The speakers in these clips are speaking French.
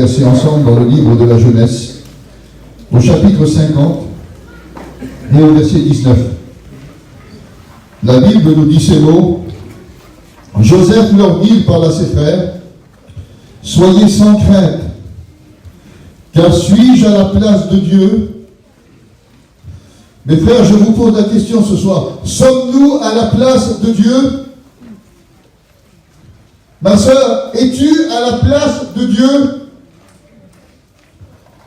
verset ensemble dans le livre de la Genèse, au chapitre 50 et au verset 19. La Bible nous dit ces mots. Joseph leur dit, il parle à ses frères, « Soyez sans crainte, car suis-je à la place de Dieu ?» Mes frères, je vous pose la question ce soir. Sommes-nous à la place de Dieu? Ma sœur, es-tu à la place de Dieu?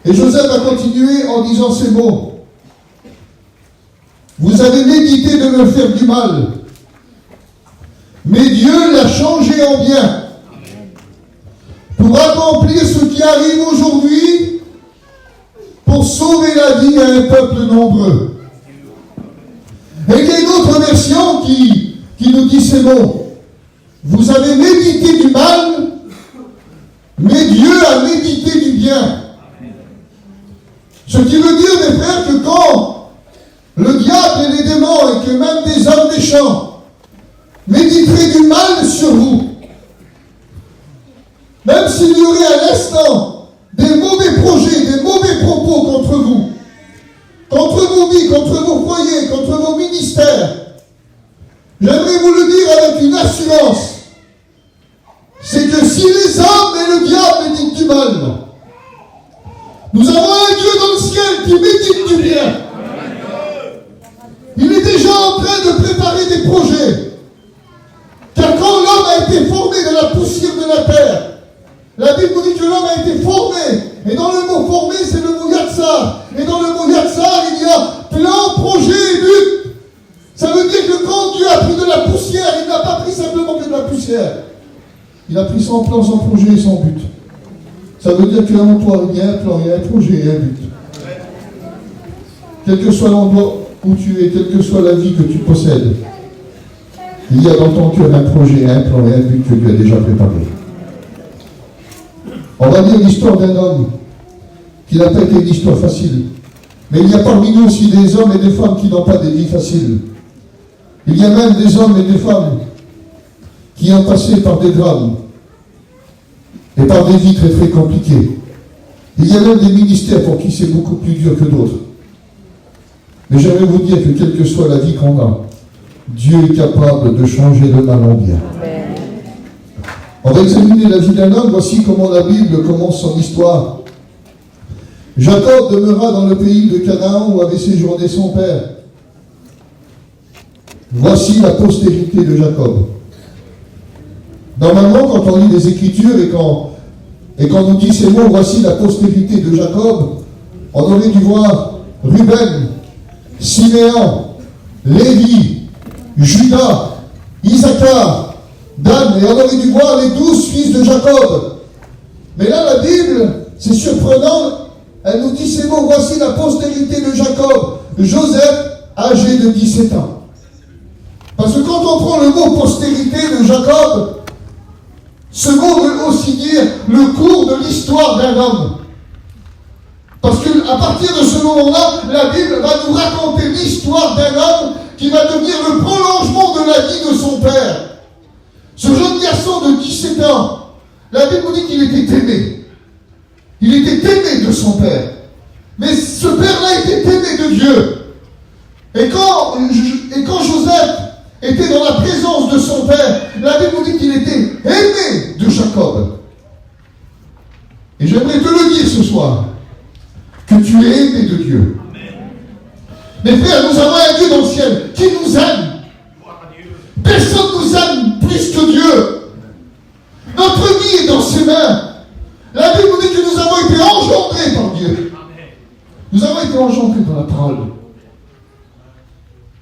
Et Joseph a continué en disant ces mots. Vous avez médité de me faire du mal, mais Dieu l'a changé en bien pour accomplir ce qui arrive aujourd'hui, pour sauver la vie à un peuple nombreux. Et il y a une autre version qui nous dit ces mots. Vous avez médité du mal, mais Dieu a médité du bien. Ce qui veut dire, mes frères, que quand le diable et les démons, et que même des hommes méchants, méditeraient du mal sur vous, même s'il y aurait à l'instant des mauvais projets, des mauvais propos contre vous, contre vos vies, contre vos foyers, contre vos ministères, j'aimerais vous le dire avec une assurance, c'est que si les hommes et le diable méditent du mal, nous avons un Dieu dans le ciel qui médite du bien. Il est déjà en train de préparer des projets. Car quand l'homme a été formé de la poussière de la terre, la Bible nous dit que l'homme a été formé. Et dans le mot formé, c'est le mot yatsar. Et dans le mot yatsar, il y a plan, projet et but. Ça veut dire que quand Dieu a pris de la poussière, il n'a pas pris simplement que de la poussière. Il a pris son plan, son projet et son but. Ça veut dire qu'en toi, il y a un plan, il y a un projet et un but. Quel que soit l'endroit où tu es, quelle que soit la vie que tu possèdes, il y a dans ton cœur un projet, un plan et un but que Dieu a déjà préparé. On va dire l'histoire d'un homme qui n'a pas été une histoire facile. Mais il y a parmi nous aussi des hommes et des femmes qui n'ont pas des vies faciles. Il y a même des hommes et des femmes qui ont passé par des drames et par des vies très très compliquées. Il y a même des ministères pour qui c'est beaucoup plus dur que d'autres. Mais j'aimerais vous dire que quelle que soit la vie qu'on a, Dieu est capable de changer le mal en bien. On va examiner la vie d'un homme. Voici comment la Bible commence son histoire. Jacob demeura dans le pays de Canaan où avait séjourné son père. Voici la postérité de Jacob. Normalement, quand on lit les Écritures et quand on dit ces mots, voici la postérité de Jacob, on aurait dû voir Ruben, Siméon, Lévi, Judas, Issachar, Dan, et on aurait dû voir les 12 fils de Jacob. Mais là, la Bible, c'est surprenant, elle nous dit ces mots, voici la postérité de Jacob, Joseph, âgé de 17 ans. Parce que quand on prend le mot postérité de Jacob, ce mot veut aussi dire le cours de l'histoire d'un homme. Parce qu'à partir de ce moment-là, la Bible va nous raconter l'histoire d'un homme qui va devenir le prolongement de la vie de son père. Ce jeune garçon de 17 ans, la Bible nous dit qu'il était aimé. Il était aimé de son père. Mais ce père-là était aimé de Dieu. Et quand Joseph était dans la présence de son père, la Bible nous dit qu'il était aimé de Jacob. Et j'aimerais te le dire ce soir, que tu es aimé de Dieu. Mes frères, nous avons un Dieu dans le ciel qui nous aime. Personne nous aime plus que Dieu. Notre vie est dans ses mains. La Bible nous dit que nous avons été engendrés par Dieu. Nous avons été engendrés dans la parole.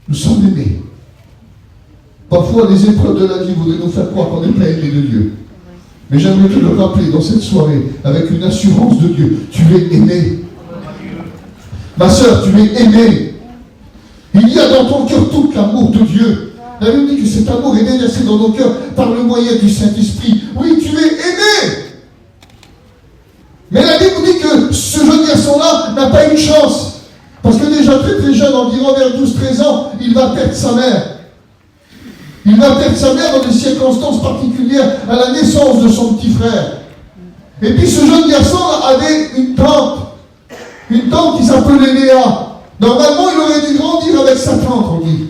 Nous sommes aimés. Parfois, les épreuves de la vie voudraient nous faire croire qu'on n'est pas aimé de Dieu. Mais j'aimerais te le rappeler dans cette soirée, avec une assurance de Dieu. Tu es aimé. Ma sœur, tu es aimé. Il y a dans ton cœur tout l'amour de Dieu. La Bible dit que cet amour est déversé dans nos cœurs par le moyen du Saint-Esprit. Oui, tu es aimé. Mais la Bible dit que ce jeune garçon-là n'a pas une chance. Parce que déjà très très jeune, environ vers 12-13 ans, il va perdre sa mère. Il va perdre sa mère dans des circonstances particulières à la naissance de son petit frère. Et puis ce jeune garçon une tante qui s'appelait Léa. Normalement, il aurait dû grandir avec sa tante, on dit.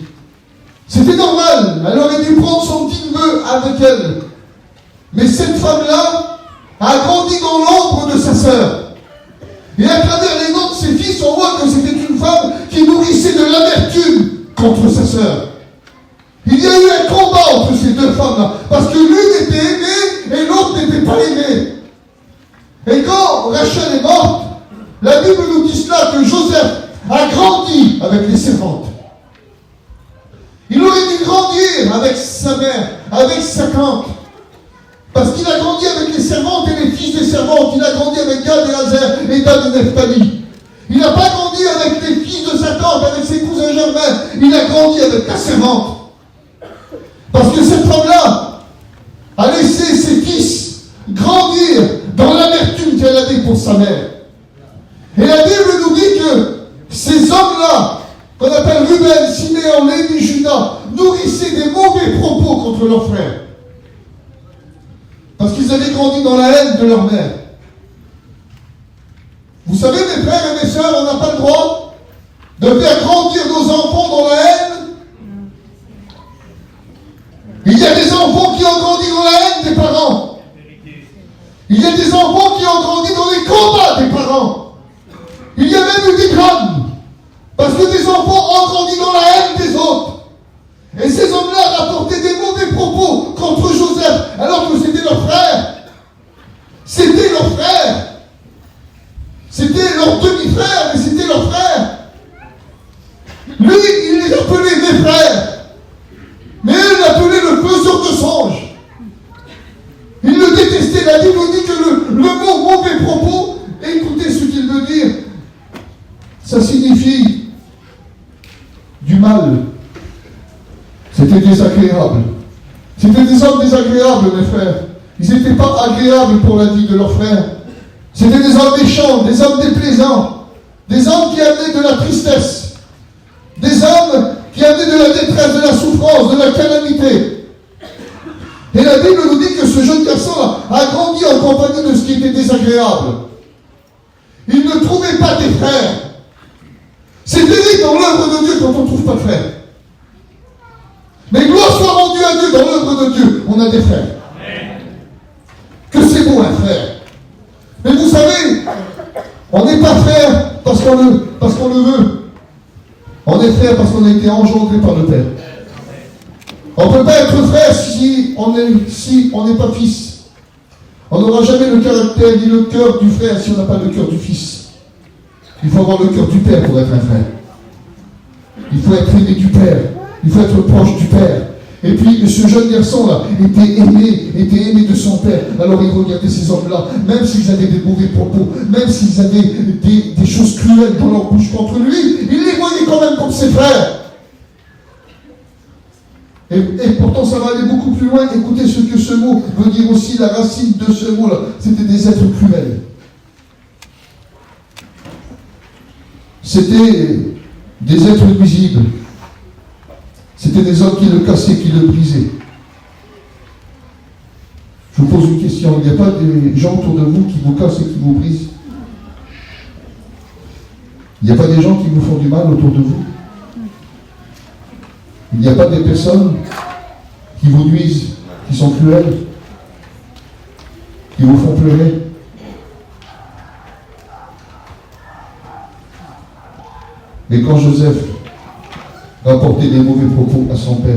C'était normal. Elle aurait dû prendre son petit neveu avec elle. Mais cette femme-là a grandi dans l'ombre de sa sœur. Et à travers les noms de ses fils, on voit que c'était une femme qui nourrissait de l'amertume contre sa sœur. Il y a eu un combat entre ces deux femmes-là. Parce que l'une était aimée et l'autre n'était pas aimée. Et quand Rachel est morte, la Bible nous dit cela, que Joseph a grandi avec les servantes. Il aurait dû grandir avec sa mère, avec sa tante. Parce qu'il a grandi avec les servantes et les fils des servantes. Il a grandi avec Gad et Azer et Dan et Nephtali. Il n'a pas grandi avec les fils de sa tante, avec ses cousins germains. Il a grandi avec la servante. Parce que cette femme-là a laissé ses fils grandir dans l'amertume qu'elle avait pour sa mère. Et la Bible nous dit que ces hommes-là, qu'on appelle Ruben, Siméon, Lévi, Judas, nourrissaient des mauvais propos contre leurs frères. Parce qu'ils avaient grandi dans la haine de leur mère. Vous savez, mes frères et mes sœurs, on n'a pas le droit de faire grandir nos enfants dans la haine. Il y a des enfants qui ont grandi dans la haine des parents. Il y a des enfants qui ont grandi dans les combats des parents. Il y a même eu des drames. Parce que des enfants ont grandi dans la haine des autres. Et ces hommes-là rapportaient des mauvais propos contre Joseph, alors que c'était leur frère. C'était leur frère. C'était leur demi-frère, mais c'était leur frère. Lui, il les appelait mes frères. Mais elle l'appelait le faiseur de songes. Il le détestait. La Bible dit que le mot mauvais propos, écoutez ce qu'il veut dire, ça signifie du mal. C'était désagréable. C'était des hommes désagréables, mes frères. Ils n'étaient pas agréables pour la vie de leurs frères. C'était des hommes méchants, des hommes déplaisants, des hommes qui amenaient de la tristesse, des hommes qui amenaient de la détresse, de la souffrance, de la calamité. Et la Bible nous dit que ce jeune garçon a grandi en compagnie de ce qui était désagréable. Il ne trouvait pas des frères. C'est terrible dans l'œuvre de Dieu quand on ne trouve pas de frères. Mais gloire soit rendue à Dieu, dans l'œuvre de Dieu, on a des frères. Que c'est beau un frère. Mais vous savez, on n'est pas frère parce qu'on le veut. On est frère parce qu'on a été engendré par le Père. On ne peut pas être frère si on n'est pas fils. On n'aura jamais le caractère ni le cœur du frère si on n'a pas le cœur du fils. Il faut avoir le cœur du Père pour être un frère. Il faut être aimé du Père. Il faut être proche du Père. Et puis ce jeune garçon-là était aimé de son père. Alors il regardait ces hommes-là, même s'ils avaient des mauvais propos, même s'ils avaient des choses cruelles dans leur bouche contre lui, il les voyait quand même comme ses frères. Et pourtant ça va aller beaucoup plus loin. Écoutez ce que ce mot veut dire aussi, la racine de ce mot-là. C'était des êtres cruels. C'était des êtres nuisibles. C'était des hommes qui le cassaient, qui le brisaient. Je vous pose une question. Il n'y a pas des gens autour de vous qui vous cassent et qui vous brisent? Il n'y a pas des gens qui vous font du mal autour de vous? Il n'y a pas des personnes qui vous nuisent, qui sont cruelles, qui vous font pleurer? Mais quand Joseph rapportait des mauvais propos à son père,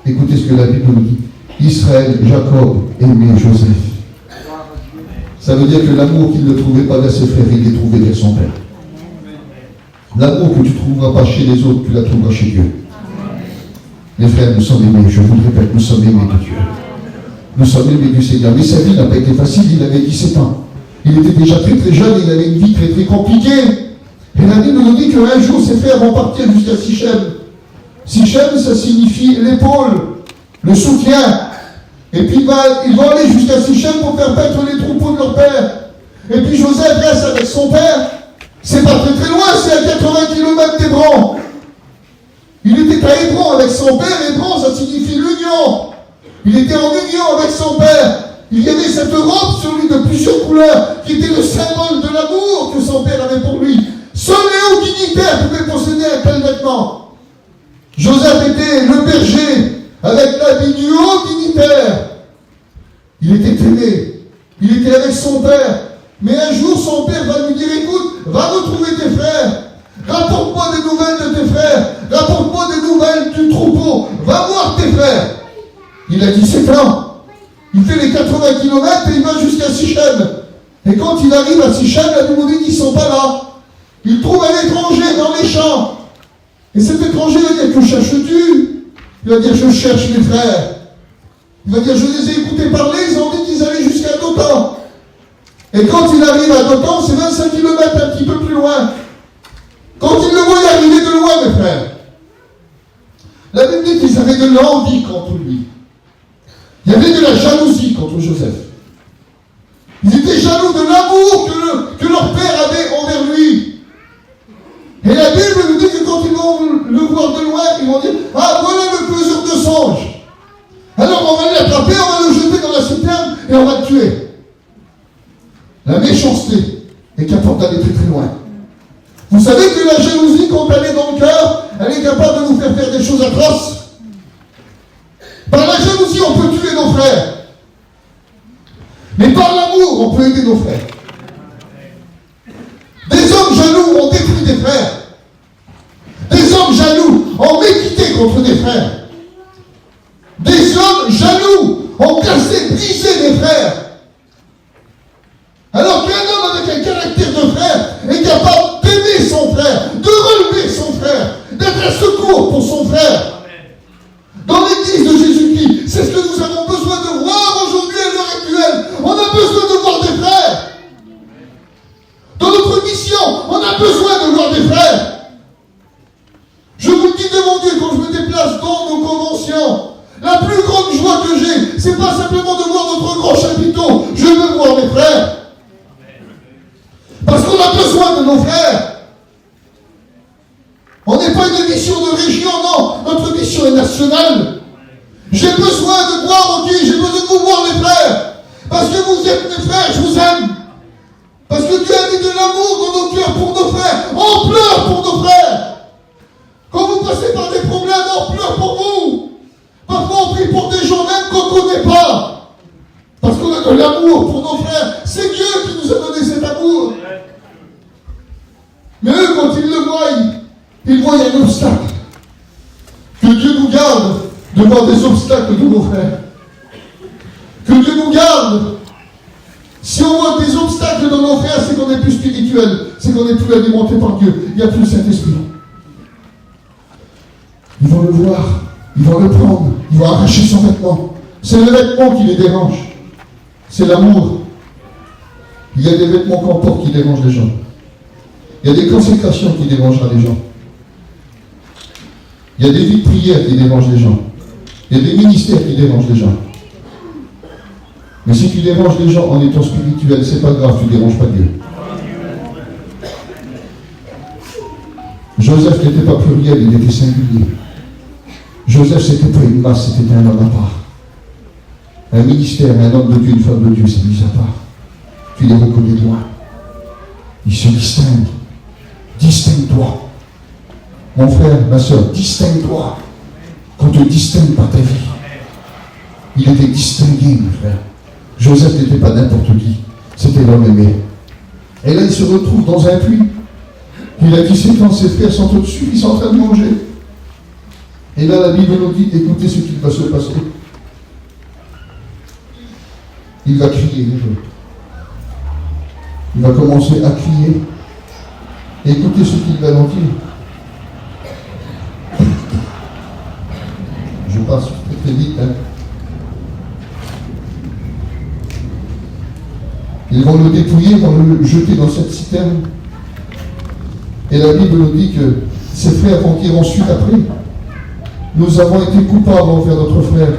écoutez ce que la Bible nous dit. Israël, Jacob aimait Joseph. Ça veut dire que l'amour qu'il ne trouvait pas vers ses frères, il les trouvait vers son père. L'amour que tu ne trouveras pas chez les autres, tu la trouveras chez Dieu. Mes frères, nous sommes aimés, je vous le répète, nous sommes aimés de Dieu. Nous sommes aimés du Seigneur. Mais sa vie n'a pas été facile, il avait 17 ans. Il était déjà très très jeune, il avait une vie très très compliquée. Et la Bible nous dit qu'un jour ses frères vont partir jusqu'à Sichem. Sichem, ça signifie l'épaule, le soutien. Et puis ils vont aller jusqu'à Sichem pour faire paître les troupeaux de leur père. Et puis Joseph reste avec son père. C'est pas très très loin, c'est à 80 km d'Hébron. Il était à Hébron avec son père. Hébron, ça signifie l'union. Il était en union avec son père. Il y avait cette robe sur lui de plusieurs couleurs qui était le symbole de l'amour que son père avait pour lui. frères pouvaient posséder un tel vêtement. Joseph était le berger avec l'habit du haut dignitaire. Il était aimé. Il était avec son père. Mais un jour, son père va lui dire, écoute, va retrouver tes frères. Rapporte-moi des nouvelles de tes frères. Rapporte-moi des nouvelles du troupeau. Va voir tes frères. Il a 17 ans. Il fait les 80 km et il va jusqu'à Sichem. Et quand il arrive à Sichem, la Bible dit qu'ils ne sont pas là. Il trouve un étranger dans les champs. Et cet étranger va dire, que cherches-tu? Il va dire, je cherche mes frères. Il va dire, je les ai écoutés parler, ils ont dit qu'ils allaient jusqu'à Dothan. Et quand il arrive à Dothan, c'est 25 km un petit peu plus loin. Quand il le voit arriver de loin, mes frères, la Bible dit qu'ils avaient de l'envie contre lui. Il y avait de la jalousie contre Joseph. Ils étaient jaloux de l'amour que leur père avait envers lui. Et la Bible nous dit que quand ils vont le voir de loin, ils vont dire, ah, voilà le faiseur de songes. Alors on va l'attraper, on va le jeter dans la citerne et on va le tuer. La méchanceté est capable d'aller très très loin. Vous savez que la jalousie, quand elle est dans le cœur, elle est capable de nous faire des choses atroces. Par la jalousie, on peut tuer nos frères. Mais par l'amour, on peut aider nos frères. Des hommes jaloux ont détruit des frères. Des hommes jaloux ont équité contre des frères. Des hommes jaloux ont cassé, brisé des frères. Alors qu'un homme avec un caractère de frère est capable d'aimer son frère, de relever son frère, d'être un secours pour son frère. Dans l'église de Jésus-Christ, c'est ce que nous avons besoin de voir aujourd'hui à l'heure actuelle. On a besoin de voir des frères. Dans notre mission, on a besoin de voir des frères. Je vous le dis de mon Dieu, quand je me déplace dans nos conventions, la plus grande joie que j'ai, c'est pas simplement de voir notre grand chapiteau. Je veux voir mes frères. Parce qu'on a besoin de nos frères. On n'est pas une mission de région, non. Notre mission est nationale. J'ai besoin de voir, ok, j'ai besoin de vous voir les frères. Parce que vous êtes mes frères, je vous aime. Parce que Dieu a mis de l'amour dans nos cœurs pour nos frères. On pleure pour nos frères. Quand vous passez par des problèmes, on pleure pour vous. Parfois on prie pour des gens même qu'on ne connaît pas. Parce qu'on a de l'amour pour nos frères. C'est Dieu qui nous a donné cet amour. Mais eux, quand ils le voient, ils voient un obstacle. Que Dieu nous garde de voir des obstacles de nos frères. Que Dieu nous garde. Si on voit des obstacles dans nos frères, c'est qu'on est plus spirituel. C'est qu'on est plus alimenté par Dieu. Il n'y a plus le Saint-Esprit. Ils vont le voir. Ils vont le prendre. Ils vont arracher son vêtement. C'est le vêtement qui les dérange. C'est l'amour. Il y a des vêtements qu'on porte qui dérangent les gens. Il y a des consécrations qui dérangent les gens. Il y a des vies de prière qui dérangent les gens. Il y a des ministères qui dérangent les gens. Mais si tu déranges les gens en étant spirituel, c'est pas grave, tu ne déranges pas Dieu. Joseph n'était pas pluriel, il était singulier. Joseph, c'était pas une masse, c'était un homme à part. Un ministère, un homme de Dieu, une femme de Dieu, c'est mis à part. Tu les reconnais de loin. Ils se distinguent. Distingue-toi. Mon frère, ma soeur, distingue-toi. Qu'on te distingue par ta vie. Il était distingué, mon frère. Joseph n'était pas n'importe qui. C'était l'homme aimé. Et là, il se retrouve dans un puits. Il a 17 ans, ses frères sont au-dessus, ils sont en train de manger. Et là, la Bible nous dit, écoutez ce qui va se passer. Il va crier. Il va commencer à crier. Et écoutez ce qu'il va leur dire. Je passe très très vite. Ils vont le dépouiller, ils vont le jeter dans cette citerne. Et la Bible nous dit que ses frères vont dire ensuite après, nous avons été coupables envers notre frère,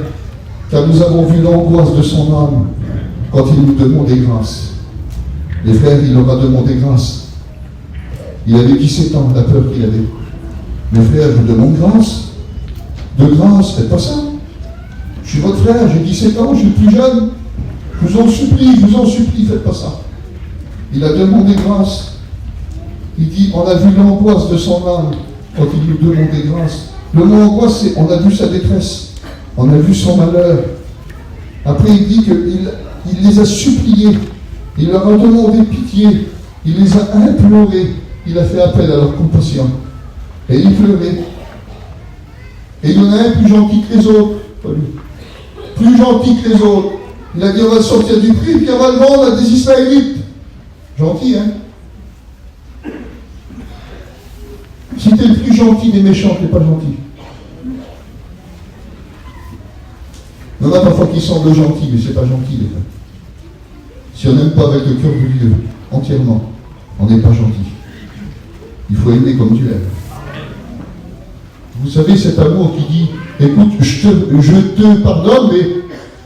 car nous avons vu l'angoisse de son âme quand il nous demandait grâce. Les frères, il leur a demandé grâce. Il avait 17 ans, la peur qu'il avait. Mes frères, je vous demande grâce. De grâce, faites pas ça. Je suis votre frère, j'ai 17 ans, je suis plus jeune. Je vous en supplie, faites pas ça. Il a demandé grâce. Il dit, on a vu l'angoisse de son âme quand il nous demandait grâce. Le mot angoisse, c'est on a vu sa détresse, on a vu son malheur. Après, il dit qu'il les a suppliés, il leur a demandé pitié, il les a implorés, il a fait appel à leur compassion. Et il pleurait. Et il y en a un plus gentil que les autres. Plus gentil que les autres. Il a dit, on va le sortir du prix, puis on va le vendre à des Israélites. Gentil, hein? Si t'es le plus gentil des méchants, t'es pas gentil. Il y en a parfois qui semblent gentils, mais c'est pas gentil, les frères. Si on n'aime pas avec le cœur du Dieu, entièrement, on n'est pas gentil. Il faut aimer comme Dieu aime. Vous savez, cet amour qui dit, écoute, je te pardonne, mais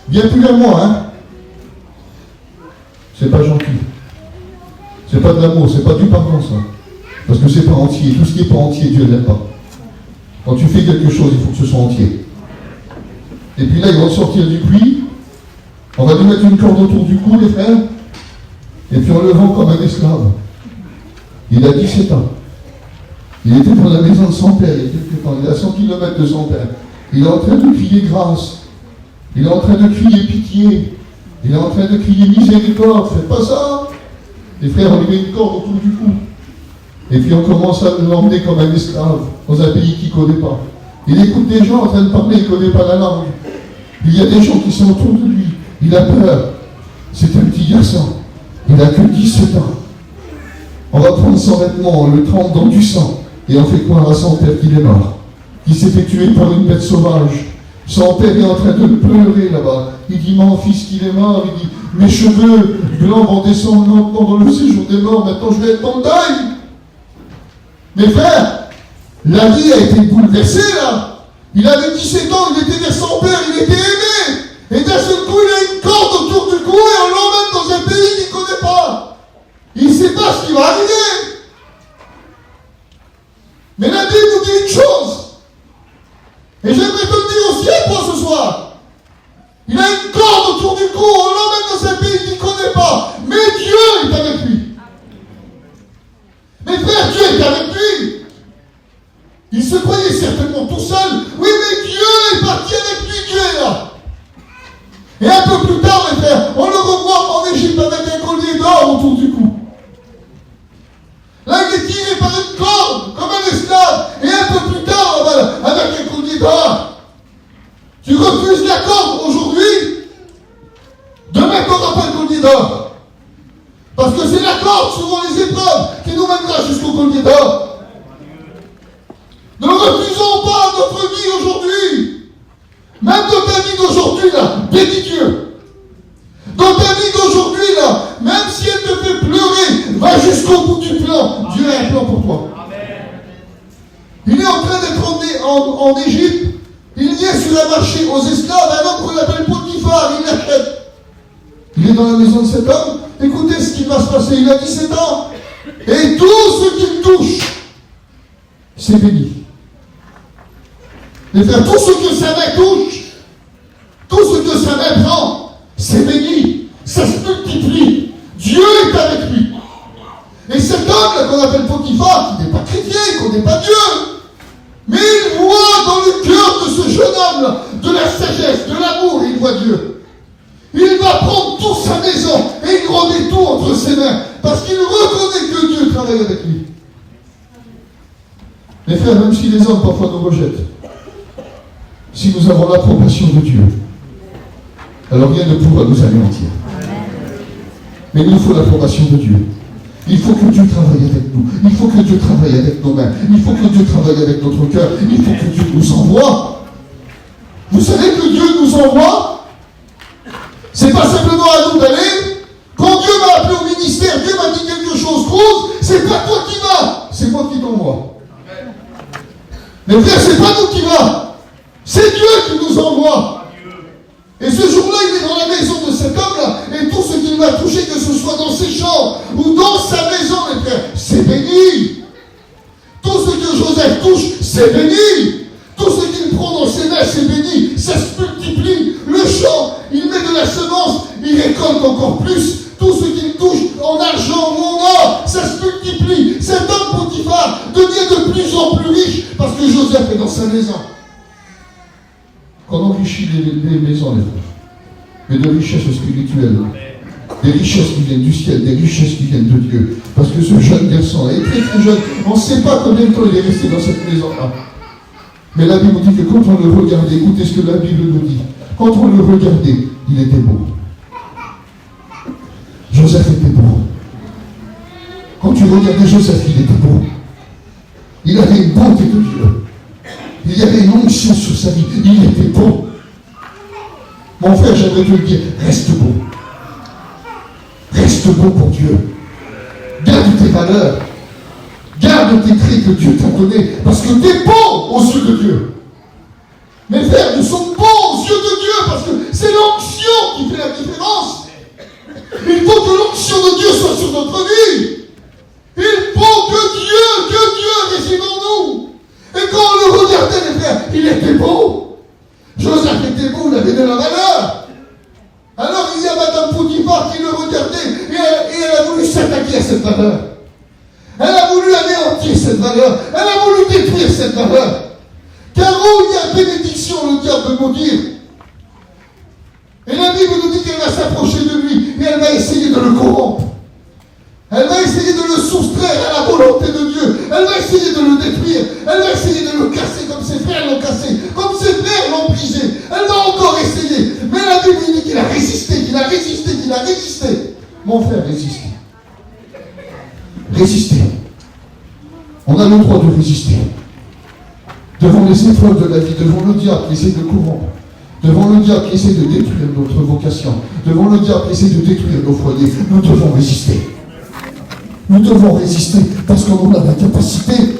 viens plus vers moi, hein. C'est pas gentil. C'est pas de l'amour, c'est pas du pardon, ça. Parce que c'est pas entier. Tout ce qui n'est pas entier, Dieu n'aime pas. Quand tu fais quelque chose, il faut que ce soit entier. Et puis là, ils vont sortir du puits. On va lui mettre une corde autour du cou, les frères. Et puis on le vend comme un esclave. Il a 17 ans. Il était dans la maison de son père il y a quelques temps. Il est à 100 km de son père. Il est en train de crier grâce. Il est en train de crier pitié. Il est en train de crier miséricorde. Faites pas ça. Les frères, on lui met une corde autour du cou. Et puis on commence à l'emmener comme un esclave dans un pays qu'il ne connaît pas. Il écoute des gens en train de parler, il ne connaît pas la langue. Il y a des gens qui sont autour de lui. Il a peur. C'est un petit garçon. Il n'a que 17 ans. On va prendre son vêtement, on le trempe dans du sang. Et on fait croire à son père qu'il est mort. Qu'il s'est fait tuer par une bête sauvage. Son père est en train de pleurer là-bas. Il dit, mon fils qu'il est mort. Il dit, mes cheveux blancs vont descendre lentement dans le séjour des morts. Maintenant je vais être en deuil. Mes frères, la vie a été bouleversée là. Il avait 17 ans, il était vers son père, il était aimé. Et d'un seul coup, il a une corde autour du cou et on l'emmène dans un pays qu'il ne connaît pas. Il ne sait pas ce qui va arriver. Mais la Bible nous dit une chose. Et j'aimerais te le dire aussi à toi ce soir. Il a une corde autour du cou, on l'emmène dans un pays qu'il ne connaît pas. Mais Dieu est avec lui. Mes frères, Dieu est avec lui. Il se croyait certainement tout seul. Oui, mais Dieu est parti avec lui, Dieu est là. Et un peu plus tard, mes frères, on le revoit en Égypte avec un collier d'or autour du cou. Là, il est tiré par une corde, comme un esclave. Et un peu plus tard, avec un collier d'or. Tu refuses la corde aujourd'hui. Demain, tu n'auras pas le collier d'or. Parce que c'est la corde, souvent les épreuves, qui nous mènera jusqu'au collier d'or. Ne refusons pas notre vie aujourd'hui. Même dans ta vie d'aujourd'hui, là, bénis Dieu. Dans ta vie d'aujourd'hui, là, même si elle te fait pleurer, va jusqu'au bout du plan. Dieu a un plan pour toi. Il est en train d'être emmené en Égypte. Il vient sur un marché aux esclaves, un homme qu'on appelle Potiphar, il l'achète. Il est dans la maison de cet homme. Écoutez ce qui va se passer. Il a 17 ans. Et tout ce qu'il touche, c'est béni. Les frères, tout ce que sa main touche, tout ce que sa main prend, c'est béni. Ça se multiplie. Dieu est avec lui. Et cet homme-là qu'on appelle Potiphar, qui n'est pas chrétien, qui ne connaît pas Dieu, mais il voit dans le cœur de ce jeune homme-là de la sagesse, de l'amour, il voit Dieu. Il va prendre toute sa maison et il remet tout entre ses mains parce qu'il reconnaît que Dieu travaille avec lui. Les frères, même si les hommes parfois nous rejettent, si nous avons l'approbation de Dieu, alors rien ne pourra nous anéantir. Mais il nous faut l'approbation de Dieu. Il faut que Dieu travaille avec nous. Il faut que Dieu travaille avec nos mains. Il faut que Dieu travaille avec notre cœur. Il faut que Dieu nous envoie. Vous savez que Dieu nous envoie. C'est pas simplement à nous d'aller. Quand Dieu m'a appelé au ministère, Dieu m'a dit quelque chose, Cruz, c'est pas toi qui vas, c'est moi qui t'envoie. Mais frère, c'est pas nous qui va. C'est Dieu qui nous envoie. Et ce jour-là, il est dans la maison de cet homme-là, et tout ce qu'il va toucher, que ce soit dans ses champs ou dans sa maison, les frères, c'est béni. Tout ce que Joseph touche, c'est béni. Tout ce qu'il prend dans ses mains, c'est béni. Ça se multiplie. Le champ, il met de la semence, il récolte encore plus. Tout ce qu'il touche en argent ou en or, ça se multiplie. Cet homme Joseph est dans sa maison, qu'on enrichit les maisons, les frères, mais de richesses spirituelles, des richesses qui viennent du ciel, des richesses qui viennent de Dieu. Parce que ce jeune garçon est très très jeune, on ne sait pas combien de temps il est resté dans cette maison-là. Mais la Bible dit que quand on le regardait, écoutez ce que la Bible nous dit, quand on le regardait, il était beau. Joseph était beau. Quand tu regardais Joseph, il était beau. Il avait une bonté de Dieu. Il y avait une onction sur sa vie. Il était beau. Mon frère, j'aimerais te le dire, reste beau. Reste beau pour Dieu. Garde tes valeurs. Garde tes traits que Dieu t'a donnés. Parce que tu es beau aux yeux de Dieu. Mes frères, nous sommes beaux aux yeux de Dieu parce que c'est l'onction qui fait la différence. Il faut que l'onction de Dieu soit sur notre vie. Il faut que Dieu réside en nous. Et quand on le regardait, les frères, il était beau. Joseph était beau, il avait de la valeur. Alors il y a Madame Potiphar qui le regardait et elle a voulu s'attaquer à cette valeur. Elle a voulu anéantir cette valeur. Elle a voulu détruire cette valeur. Car où il y a bénédiction, le diable peut maudire. Et la Bible nous dit qu'elle va s'approcher de lui et elle va essayer de le corrompre. Elle va essayer de le soustraire à la volonté de Dieu. Elle va essayer de le détruire. Elle va essayer de le casser comme ses frères l'ont cassé, comme ses frères l'ont brisé. Elle va encore essayer. Mais la Bible dit qu'il a résisté, qu'il a résisté, qu'il a résisté. Mon frère, résistez. Résistez. On a le droit de résister. Devant les épreuves de la vie, devant le diable qui essaie de corrompre, devant le diable qui essaie de détruire notre vocation, devant le diable qui essaie de détruire nos foyers, nous devons résister. Nous devons résister parce qu'on en a la capacité.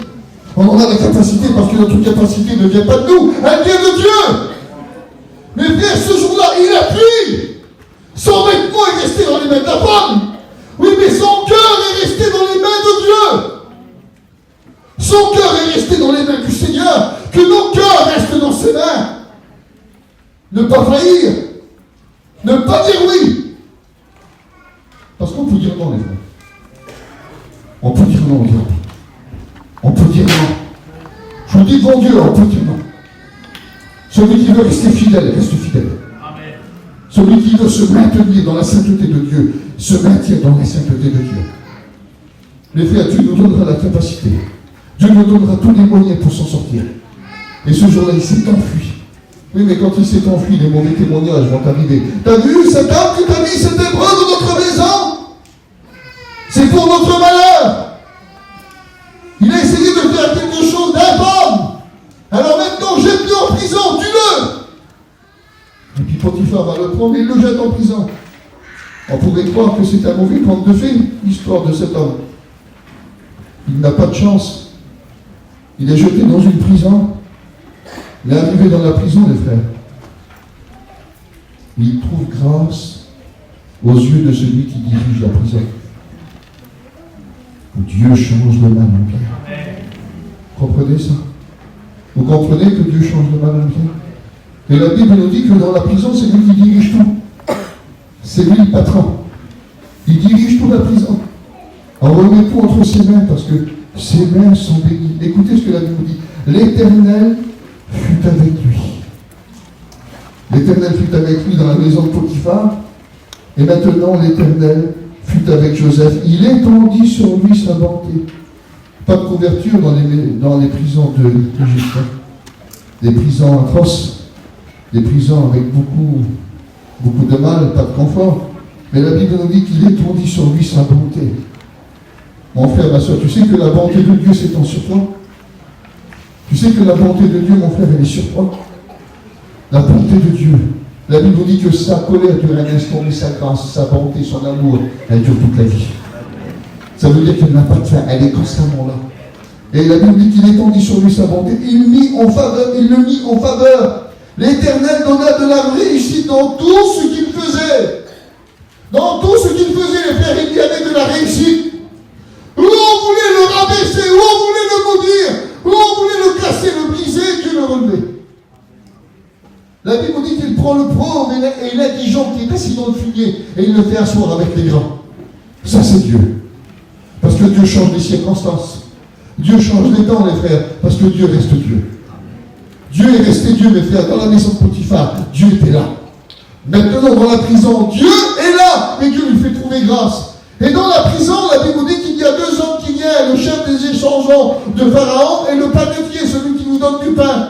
On en a la capacité parce que notre capacité ne vient pas de nous, elle vient de Dieu. Mais frère, ce jour-là, il a pris. Son vêtement est resté dans les mains de la femme. Oui, mais son cœur est resté dans les mains de Dieu. Son cœur est resté dans les mains du Seigneur. Que nos cœurs restent dans ses mains. Ne pas faillir. Ne pas dire oui. Parce qu'on peut dire non, les frères. On peut dire non, Dieu. On peut dire non. Je vous dis devant Dieu, on peut dire non. Celui qui veut rester fidèle, reste fidèle. Amen. Celui qui veut se maintenir dans la sainteté de Dieu, se maintient dans la sainteté de Dieu. Les frères, Dieu nous donnera la capacité. Dieu nous donnera tous les moyens pour s'en sortir. Et ce jour-là, il s'est enfui. Oui, mais quand il s'est enfui, les mauvais témoignages vont arriver. T'as vu cette âme qui t'a mis cette épreuve de notre maison? C'est pour notre malheur. Il a essayé de faire quelque chose d'infâme. Alors maintenant, jette-le en prison, tue-le. Et puis Potiphar va le prendre et il le jette en prison. On pourrait croire que c'est un mauvais conte de fées, l'histoire de cet homme. Il n'a pas de chance. Il est jeté dans une prison. Il est arrivé dans la prison, les frères. Il trouve grâce aux yeux de celui qui dirige la prison. Dieu change le mal en bien. Vous comprenez ça? Vous comprenez que Dieu change le mal en bien? Et la Bible nous dit que dans la prison, c'est lui qui dirige tout. C'est lui le patron. Il dirige toute la prison. On remet tout entre ses mains parce que ses mains sont bénies. Écoutez ce que la Bible dit. L'Éternel fut avec lui. L'Éternel fut avec lui dans la maison de Potiphar. Et maintenant, l'Éternel fut avec Joseph. Il étendit sur lui sa bonté. Pas de couverture dans les prisons d'Égypte. Des prisons atroces. Des prisons avec beaucoup de mal, pas de confort. Mais la Bible nous dit qu'il étendit sur lui sa bonté. Mon frère, ma soeur, tu sais que la bonté de Dieu s'étend sur toi? Tu sais que la bonté de Dieu, mon frère, elle est sur toi? La bonté de Dieu. La Bible nous dit que sa colère dure un instant, mais sa grâce, sa bonté, son amour, elle dure toute la vie. Ça veut dire qu'elle n'a pas de fin, elle est constamment là. Et la Bible dit qu'il étendit sur lui sa bonté, il le mit en faveur. L'Éternel donna de la réussite dans tout ce qu'il faisait. Dans tout ce qu'il faisait, les frères, il y avait de la réussite. Où on voulait le rabaisser, où on voulait le maudire, où on voulait le casser, le briser, Dieu le relevait. La Bible dit qu'il prend le pauvre et l'indigent qui est assis dans le fumier et il le fait asseoir avec les grands. Ça, c'est Dieu. Parce que Dieu change les circonstances. Dieu change les temps, les frères, parce que Dieu reste Dieu. Dieu est resté Dieu, mes frères. Dans la maison de Potiphar, Dieu était là. Maintenant, dans la prison, Dieu est là, mais Dieu lui fait trouver grâce. Et dans la prison, la Bible dit qu'il y a 2 hommes qui viennent, le chef des échangeants de Pharaon et le panetier, celui qui nous donne du pain.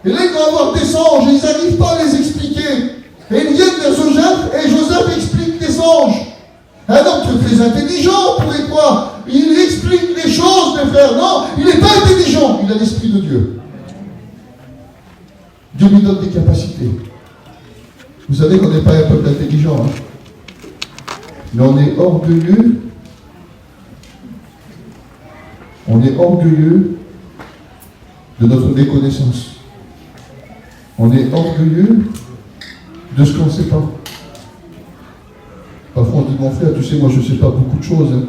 Et là, ils vont avoir des songes, et ils n'arrivent pas à les expliquer. Et ils viennent vers Joseph, et Joseph explique les songes. Un homme très intelligent, pourrait quoi? Il explique les choses, mes frères. Non, il n'est pas intelligent, il a l'esprit de Dieu. Dieu lui donne des capacités. Vous savez qu'on n'est pas un peuple intelligent, hein? Mais on est orgueilleux. On est orgueilleux de notre méconnaissance. On est orgueilleux de ce qu'on ne sait pas. Parfois on dit, mon frère, tu sais, moi je ne sais pas beaucoup de choses. Hein.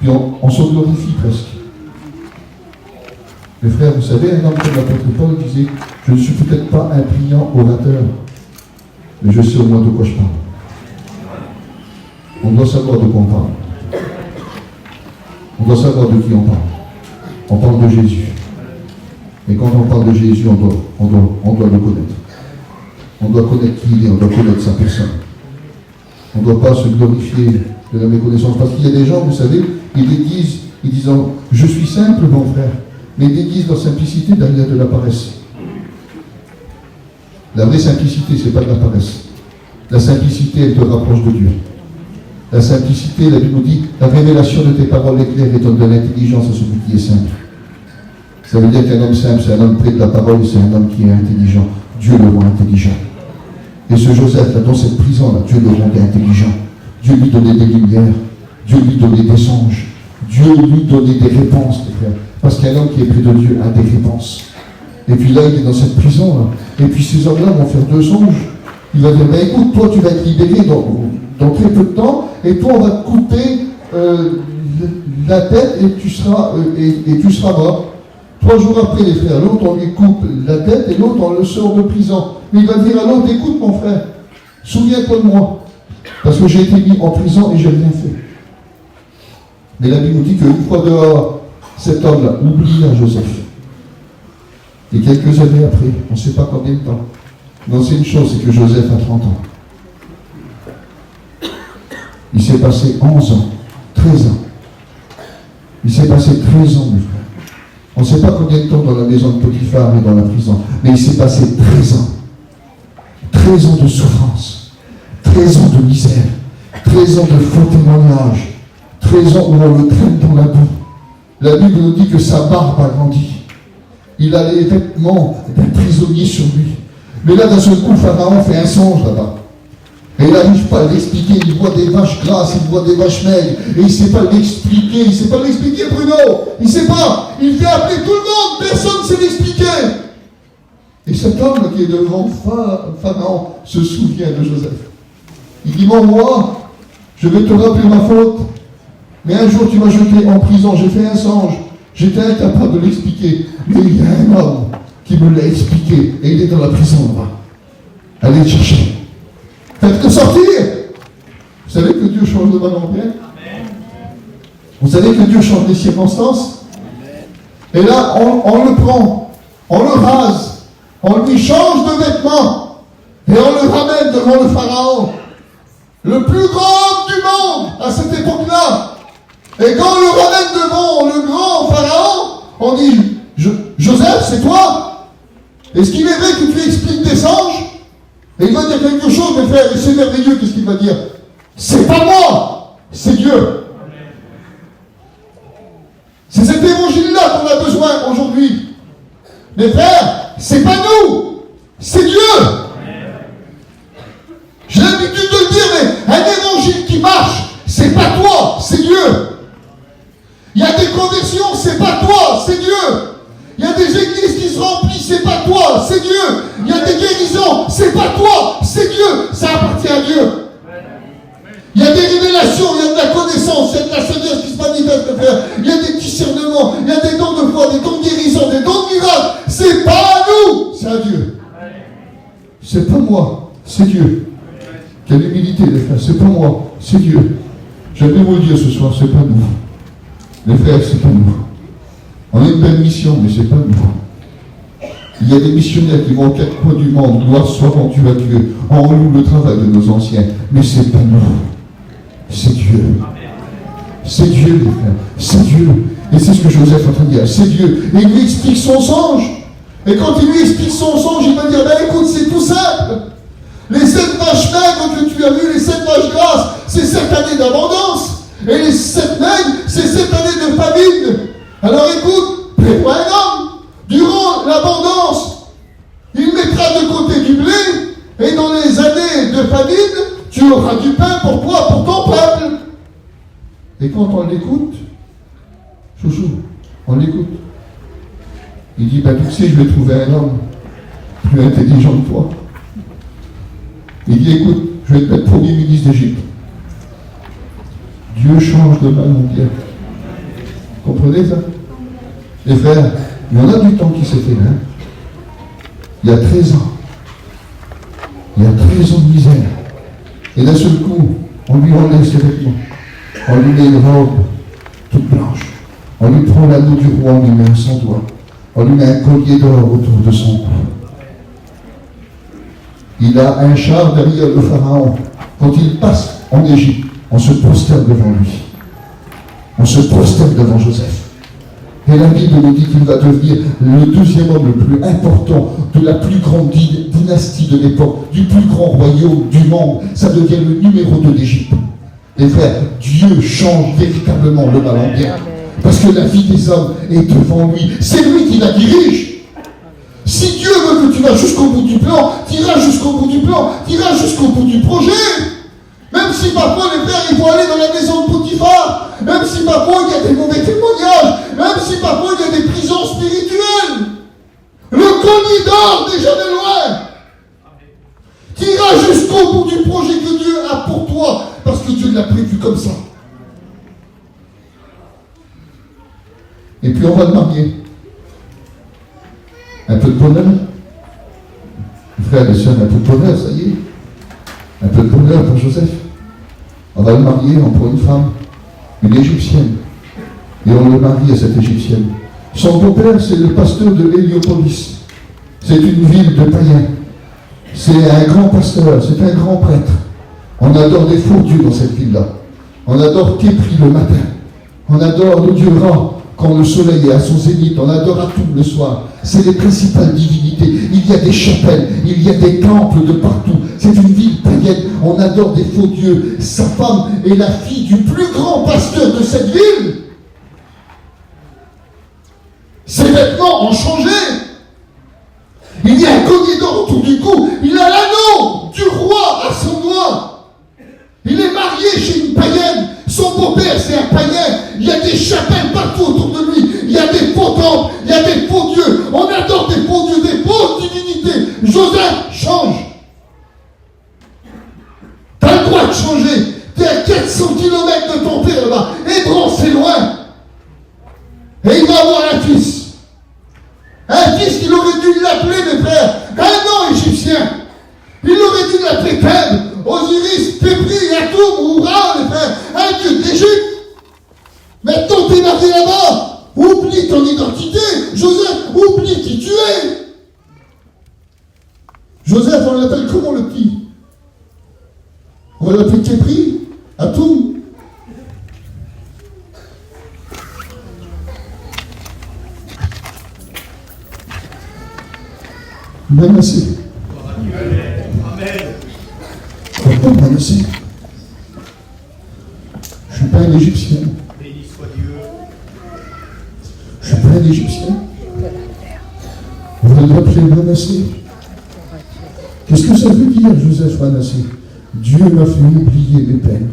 Puis on s'en glorifie presque. Mes frères, vous savez, un homme comme l'apôtre Paul disait, je ne suis peut-être pas un brillant orateur, mais je sais au moins de quoi je parle. On doit savoir de quoi on parle. On doit savoir de qui on parle. On parle de Jésus. Et quand on parle de Jésus, on doit le connaître. On doit connaître qui il est, on doit connaître sa personne. On ne doit pas se glorifier de la méconnaissance. Parce qu'il y a des gens, vous savez, ils disent, je suis simple, mon frère. Mais ils déguisent leur simplicité derrière de la paresse. La vraie simplicité, ce n'est pas de la paresse. La simplicité, elle te rapproche de Dieu. La simplicité, la Bible nous dit, la révélation de tes paroles éclaire et donne de l'intelligence à celui qui est simple. Ça veut dire qu'un homme simple, c'est un homme près de la parole, c'est un homme qui est intelligent. Dieu le rend intelligent. Et ce Joseph, là, dans cette prison-là, Dieu le rendait intelligent. Dieu lui donnait des lumières. Dieu lui donnait des songes. Dieu lui donnait des réponses, mes frères. Parce qu'un homme qui est près de Dieu a des réponses. Et puis là, il est dans cette prison-là. Et puis ces hommes-là vont faire 2 songes. Il va dire, ben écoute, toi, tu vas être libéré dans très peu de temps, et toi, on va te couper la tête, et tu seras mort. 3 jours après, les frères, l'autre, on lui coupe la tête, et l'autre, on le sort de prison. Mais il va dire à l'autre, écoute, mon frère, souviens-toi de moi, parce que j'ai été mis en prison et j'ai rien fait. Mais la Bible nous dit qu'une fois dehors, cet homme-là oublia Joseph. Et quelques années après, on ne sait pas combien de temps, mais on sait une chose, c'est que Joseph a 30 ans. Il s'est passé 11 ans, 13 ans. Il s'est passé 13 ans, mes frères. On ne sait pas combien de temps dans la maison de Potiphar et dans la prison, mais il s'est passé 13 ans. 13 ans de souffrance, 13 ans de misère, 13 ans de faux témoignages, 13 ans où on le traîne dans la boue. La Bible nous dit que sa barbe a grandi. Il a les vêtements d'un prisonnier sur lui. Mais là, d'un seul coup, Pharaon fait un songe là-bas. Et il n'arrive pas à l'expliquer. Il voit des vaches grasses, il voit des vaches maigres. Et il ne sait pas l'expliquer. Il ne sait pas l'expliquer, Bruno. Il ne sait pas. Il fait appeler tout le monde. Personne ne sait l'expliquer. Et cet homme qui est devant Pharaon se souvient de Joseph. Il dit, mon roi, je vais te rappeler ma faute. Mais un jour, tu m'as jeté en prison. J'ai fait un songe. J'étais incapable de l'expliquer. Mais il y a un homme qui me l'a expliqué. Et il est dans la prison là-bas. Allez le chercher. Faites-le sortir. Vous savez que Dieu change de mal en bien. Vous savez que Dieu change les circonstances. Et là, on le prend. On le rase. On lui change de vêtements. Et on le ramène devant le Pharaon. Le plus grand homme du monde à cette époque-là. Et quand on le ramène devant le grand Pharaon, on dit, Joseph, c'est toi? Est-ce qu'il est vrai que tu expliques des songes? Et il va dire quelque chose, mes frères, et c'est merveilleux, qu'est-ce qu'il va dire? C'est pas moi, c'est Dieu. C'est cet évangile-là qu'on a besoin aujourd'hui. Mes frères, c'est pas nous, c'est Dieu. J'ai l'habitude de le dire, mais un évangile qui marche, c'est pas toi, c'est Dieu. Il y a des conversions, c'est pas toi, c'est Dieu. Il y a des églises qui se remplissent, c'est pas toi, c'est Dieu. Il y a des guérisons, c'est pas toi, c'est Dieu. Ça appartient à Dieu. Il y a des révélations, il y a de la connaissance, il y a de la sagesse qui se manifeste, frère. Il y a des discernements, il y a des dons de foi, des dons de guérison, des dons de miracles. C'est pas à nous, c'est à Dieu. C'est pas moi, c'est Dieu. Quelle humilité, les frères, c'est pas moi, c'est Dieu. J'aimerais vous le dire ce soir, c'est pas nous. Les frères, c'est pas nous. On a une belle mission, mais c'est pas nous. Il y a des missionnaires qui vont aux quatre coins du monde, gloire soit rendue à Dieu. On loue le travail de nos anciens, mais c'est pas nous, c'est Dieu. C'est Dieu, les frères, c'est Dieu. Et c'est ce que Joseph est en train de dire, c'est Dieu. Et il lui explique son songe. Et quand il lui explique son songe, il va dire, ben écoute, c'est tout simple. Les 7 vaches maigres que tu as vues, les 7 vaches grasses, c'est 7 années d'abondance. Et les 7 maigres, c'est 7 années de famine. Alors écoute, prépare un homme. Durant l'abondance, il mettra de côté du blé, et dans les années de famine, tu auras du pain pour toi, pour ton peuple. Et quand on l'écoute, chouchou, on l'écoute. Il dit, ben tu sais, je vais trouver un homme plus intelligent que toi. Il dit, écoute, je vais te mettre premier ministre d'Égypte. Dieu change de mal en bien. Vous comprenez ça? Les frères, il y en a du temps qui s'est fait, hein? Il y a 13 ans. Il y a 13 ans de misère. Et d'un seul coup, on lui enlève ses vêtements. On lui met une robe toute blanche. On lui prend l'anneau du roi, on lui met un sans doigt. On lui met un collier d'or autour de son cou. Il a un char derrière le pharaon. Quand il passe en Égypte, on se prosterne devant lui. On se prosterne devant Joseph. Et la Bible nous dit qu'il va devenir le deuxième homme le plus important de la plus grande dynastie de l'époque, du plus grand royaume du monde. Ça devient le numéro 2 d'Égypte. Les frères, Dieu change véritablement le mal en bien. Parce que la vie des hommes est devant lui. C'est lui qui la dirige. Si Dieu veut que tu vas jusqu'au bout du plan, tu iras jusqu'au bout du plan, tu iras jusqu'au bout du projet. Même si parfois les frères, ils vont aller dans la maison de Potiphar, même si parfois il y a des mauvais témoignages, même si parfois il y a des prisons spirituelles, le collier d'or déjà de loin. Tu iras jusqu'au bout du projet que Dieu a pour toi, parce que Dieu l'a prévu comme ça. Et puis on va le marier. Un peu de bonheur. Frères et sœurs, un peu de bonheur, ça y est. Un peu de bonheur pour Joseph. On va le marier, on prend une femme, une Égyptienne. Et on le marie à cette Égyptienne. Son beau-père, c'est le pasteur de Héliopolis. C'est une ville de païens. C'est un grand pasteur, c'est un grand prêtre. On adore des faux dieux dans cette ville-là. On adore Képri le matin. On adore le dieu Ra quand le soleil est à son zénith. On adore Atum le soir. C'est les principales divinités. Il y a des chapelles, il y a des temples de partout. C'est une ville païenne. On adore des faux dieux. Sa femme est la fille du plus grand pasteur de cette ville. Ses vêtements ont changé. Il y a un collier d'or autour du cou. Il a l'anneau du roi à son doigt. Il est marié chez une païenne. Son beau-père, c'est un païen. Il y a des chapelles partout autour de lui. Il y a des faux temples. Il y a des faux dieux. On adore des faux dieux, des fausses divinités. Joseph, change. T'as le droit de changer. T'es à 400 km de ton père là-bas. Hébron, c'est loin. Et il va avoir un fils. Un fils qu'il aurait dû l'appeler, mes frères, un nom égyptien. Il aurait dû l'appeler Thèbes, Osiris, Képri, Atum ou Ra, mes frères, un dieu d'Égypte. Maintenant, t'es marié là-bas. Oublie ton identité. Joseph, oublie qui tu es. Joseph, on l'appelle comment le petit? On va l'appeler Képri, Atum. Manassé. Pourquoi Manassé? Je ne suis pas un Égyptien. Je ne suis pas un Égyptien. On va l'appeler Manassé. Qu'est-ce que ça veut dire, Joseph Manassé? Dieu m'a fait oublier mes peines.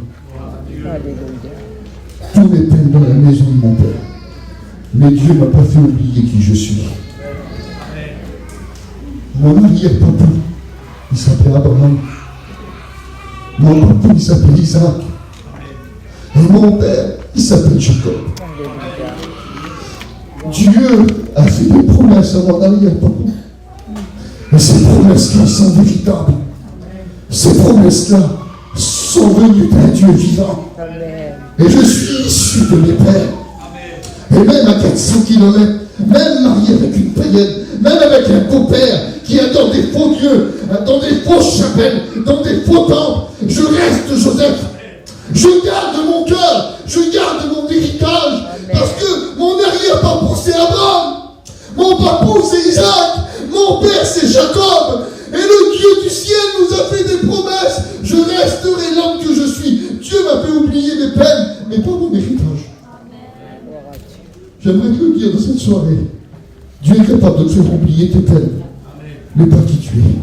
Tous mes peines dans la maison de mon père. Mais Dieu ne m'a pas fait oublier qui je suis. Mon arrière-papa, il s'appelait Abraham. Mon papa, il s'appelait Isaac. Et mon père, il s'appelle Jacob. Dieu a fait des promesses à mon arrière-papa. Et ces promesses-là sont véritables. Ces promesses-là sont venues d'un Dieu vivant. Et je suis issu de mes pères. Et même à 400 km, même marié avec une païenne, même avec un beau-père qui est dans des faux dieux, dans des fausses chapelles, dans des faux temples, je reste Joseph. Je garde mon cœur, je garde mon héritage, parce que mon arrière-papou c'est Abraham, mon papou c'est Isaac, mon père c'est Jacob, et le Dieu du ciel nous a fait des promesses. Je resterai l'homme que je suis. Dieu m'a fait oublier mes peines, mais pas mon héritage. J'aimerais te le dire dans cette soirée. Dieu est capable de te faire oublier tes peines, mais pas qui tu es.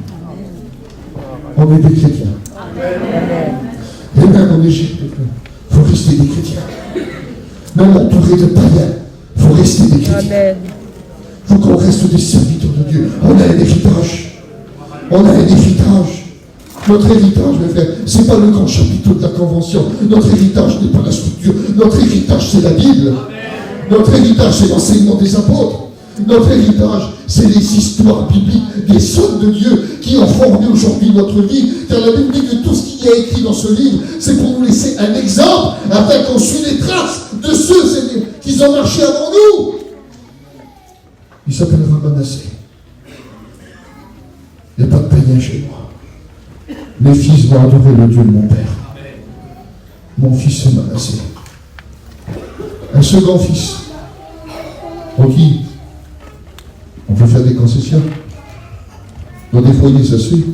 On est des chrétiens. Et même en Égypte, il faut rester des chrétiens. Même entouré de païens, il faut rester des chrétiens. Il faut qu'on reste des serviteurs de Dieu. On a un héritage. On a un héritage. Notre héritage, mes frères, ce n'est pas le grand chapiteau de la Convention. Notre héritage n'est pas la structure. Notre héritage, c'est la Bible. Notre héritage, c'est l'enseignement des apôtres. Notre héritage, c'est les histoires bibliques des hommes de Dieu qui ont formé aujourd'hui notre vie. Car la Bible dit que tout ce qu'il y a écrit dans ce livre, c'est pour nous laisser un exemple afin qu'on suive les traces de ceux qui ont marché avant nous. Il s'appellera Manassé. Il n'y a pas de païen chez moi. Mes fils vont adorer le Dieu de mon père. Mon fils c'est Manassé. Un second fils. Ok. On peut faire des concessions. Dans des foyers, ça se fait.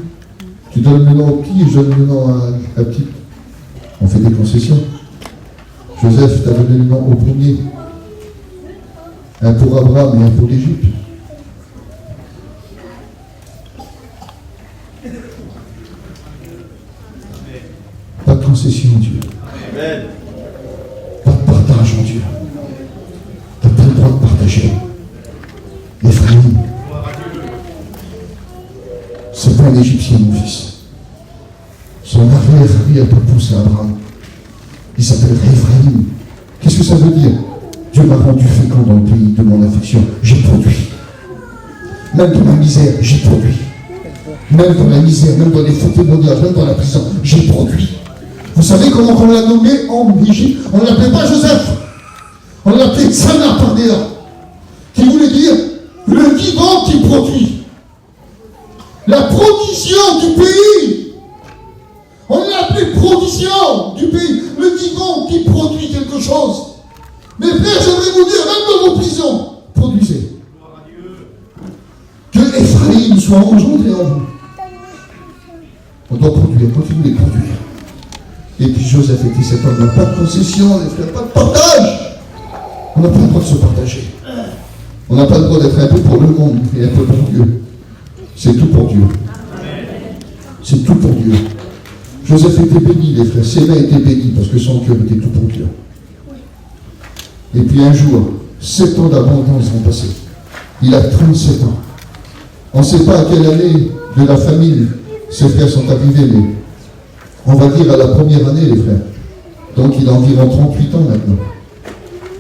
Tu donnes le nom au petit et je donne le nom à la petite. On fait des concessions. Joseph t'a donné le nom au premier. Un pour Abraham et un pour l'Égypte. Pas de concession en Dieu. Amen. Pas de partage en Dieu. Tu n'as pas le droit de partager. Ephraim, c'est pas un Égyptien, mon fils. Son arrière-papou, c'est Abraham. Il s'appelle Ephraim. Qu'est-ce que ça veut dire? Dieu m'a rendu fécond dans le pays de mon affection. J'ai produit. Même dans ma misère, j'ai produit. Même dans la misère, même dans les faux témoignages, même dans la prison, j'ai produit. Vous savez comment on l'a nommé en Égypte? On ne l'appelait pas Joseph. On l'appelait Tsana Pardéa, qui voulait dire le vivant qui produit. La provision du pays. On l'appelait provision du pays. Le vivant qui produit quelque chose. Mes frères, j'aimerais vous dire, même dans vos prisons, produisez. Que Ephraim soit engendré en vous. On doit produire, continuer de produire. Et puis Joseph était cet homme, on n'a pas de concession, les frères, pas de partage. On n'a pas le droit de se partager. On n'a pas le droit d'être un peu pour le monde et un peu pour Dieu. C'est tout pour Dieu. C'est tout pour Dieu. Joseph était béni, les frères. Ses mains étaient bénies parce que son cœur était tout pour Dieu. Et puis un jour, 7 ans d'abondance vont passer. Il a 37 ans. On ne sait pas à quelle année de la famille ses frères sont arrivés, mais on va dire à la première année, les frères. Donc il a environ 38 ans maintenant.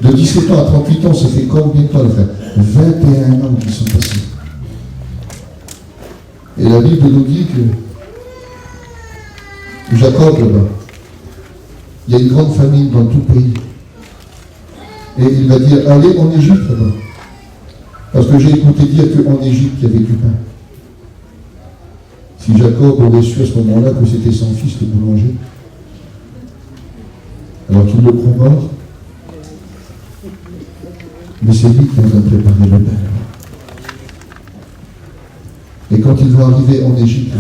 De 17 ans à 38 ans, ça fait combien de temps, les frères? 21 ans qui sont passés. Et la Bible nous dit que Jacob, là-bas, il y a une grande famine dans tout le pays. Et il va dire, allez en Égypte là-bas. Parce que j'ai écouté dire qu'en Égypte, il y avait du pain. Si Jacob aurait su à ce moment-là que c'était son fils le boulanger, alors qu'il le prend mort, mais c'est lui qui nous a préparé le pain. Et quand ils vont arriver en Égypte,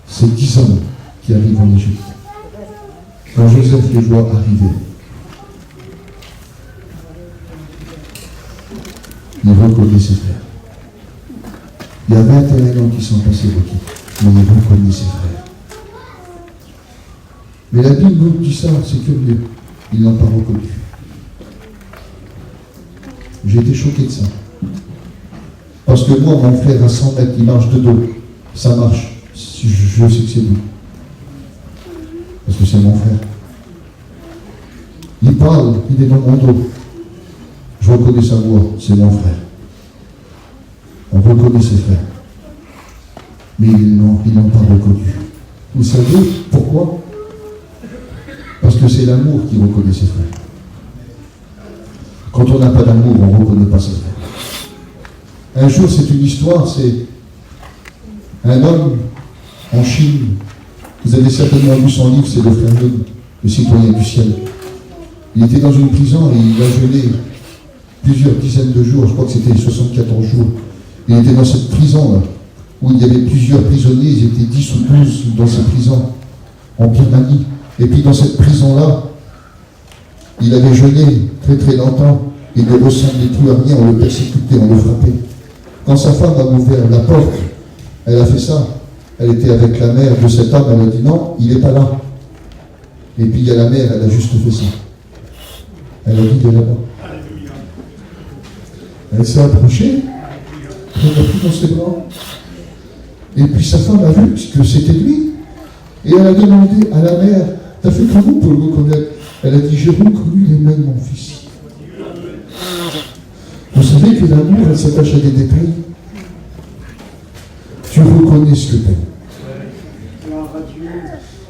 c'est 10 hommes qui arrivent en Égypte. Quand Joseph les voit arriver, il reconnaît ses frères. Il y a 21 ans qui sont passés, mais il reconnaît ses frères. Mais la Bible nous dit ça, c'est curieux. Ils ne l'ont pas reconnu. J'ai été choqué de ça. Parce que moi, mon frère à 100 mètres, il marche de dos. Ça marche. Je sais que c'est lui. Parce que c'est mon frère. Il parle, il est dans mon dos. Je reconnais sa voix, c'est mon frère. On reconnaît ses frères. Mais ils n'ont pas reconnu. Vous savez pourquoi? Parce que c'est l'amour qui reconnaît ses frères. Quand on n'a pas d'amour, on ne reconnaît pas ses frères. Un jour, c'est une histoire, c'est un homme en Chine. Vous avez certainement lu son livre, c'est le frère Yun, le citoyen du ciel. Il était dans une prison et il a jeûné plusieurs dizaines de jours, je crois que c'était 74 jours. Il était dans cette prison-là, où il y avait plusieurs prisonniers, ils étaient 10 ou 12 dans cette prison, en Birmanie. Et puis dans cette prison-là, il avait jeûné très très longtemps, il ne ressemblait plus à rien, on le persécutait, on le frappait. Quand sa femme a ouvert la porte, elle a fait ça. Elle était avec la mère de cet homme, elle a dit non, il n'est pas là. Et puis il y a la mère, elle a juste fait ça. Elle a dit il est là-bas. Elle s'est approchée, elle l'a pris dans ses bras. Et puis sa femme a vu que c'était lui. Et elle a demandé à la mère, t'as fait comment pour le reconnaître? Elle a dit, j'ai reconnu les mains de mon fils. Vous savez que l'amour, elle s'attache à des détails. Tu reconnais ce que tu aimes.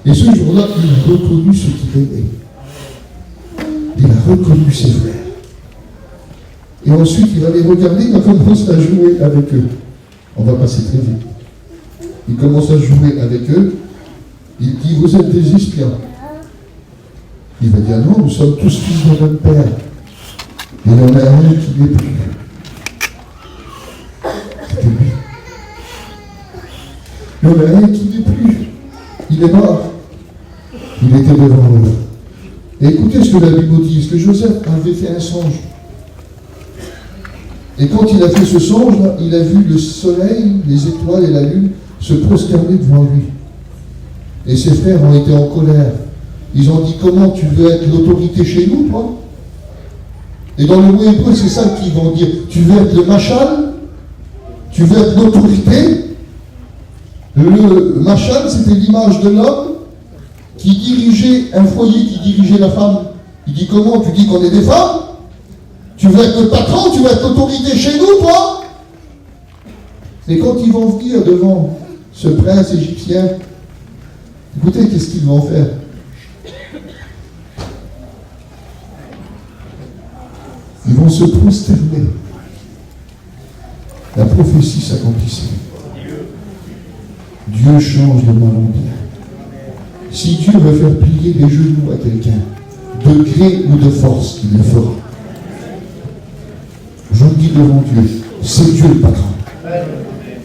Et ce jour-là, il a reconnu ce qu'il aimait. Il a reconnu ses frères. Et ensuite, il va les regarder, il va commencer à jouer avec eux. On va passer très vite. Il commence à jouer avec eux. Il dit, vous êtes des espions. Il va dire, non, nous sommes tous fils de notre père. Et il y en a un qui n'est plus. C'était lui. Il y en a un qui n'est plus. Il est mort. Il était devant eux. Et écoutez ce que la Bible dit. Est-ce que Joseph avait fait un songe? Et quand il a fait ce songe-là, il a vu le soleil, les étoiles et la lune se prosterner devant lui. Et ses frères ont été en colère. Ils ont dit, comment tu veux être l'autorité chez nous, toi? Et dans le mot hébreu, c'est ça qu'ils vont dire. Tu veux être le machal? Tu veux être l'autorité? Le machal, c'était l'image de l'homme qui dirigeait un foyer, qui dirigeait la femme. Il dit, comment? Tu dis qu'on est des femmes? Tu veux être le patron? Tu veux être l'autorité chez nous, toi? Et quand ils vont venir devant ce prince égyptien, écoutez, qu'est-ce qu'ils vont faire? Ils vont se prosterner. La prophétie s'accomplissait. Dieu change de mal en bien. Si Dieu veut faire plier les genoux à quelqu'un, de gré ou de force, il le fera. Je le dis devant Dieu, c'est Dieu le patron.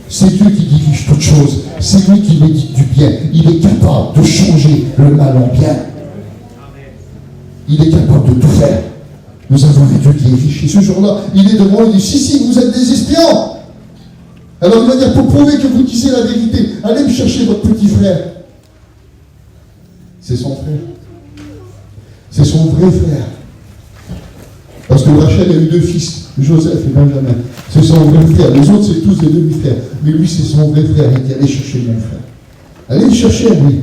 C'est Dieu qui dirige toutes choses. C'est lui qui médite du bien. Il est capable de changer le mal en bien. Il est capable de tout faire. Nous avons un Dieu qui est riche. Et ce jour-là, il est devant, il dit, si, vous êtes des espions. Alors il va dire, pour prouver que vous disiez la vérité, allez me chercher votre petit frère. C'est son frère. C'est son vrai frère. Parce que Rachel a eu 2 fils, Joseph et Benjamin. C'est son vrai frère. Les autres, c'est tous des demi-frères. Mais lui, c'est son vrai frère. Il dit, allez chercher mon frère. Allez le chercher, lui.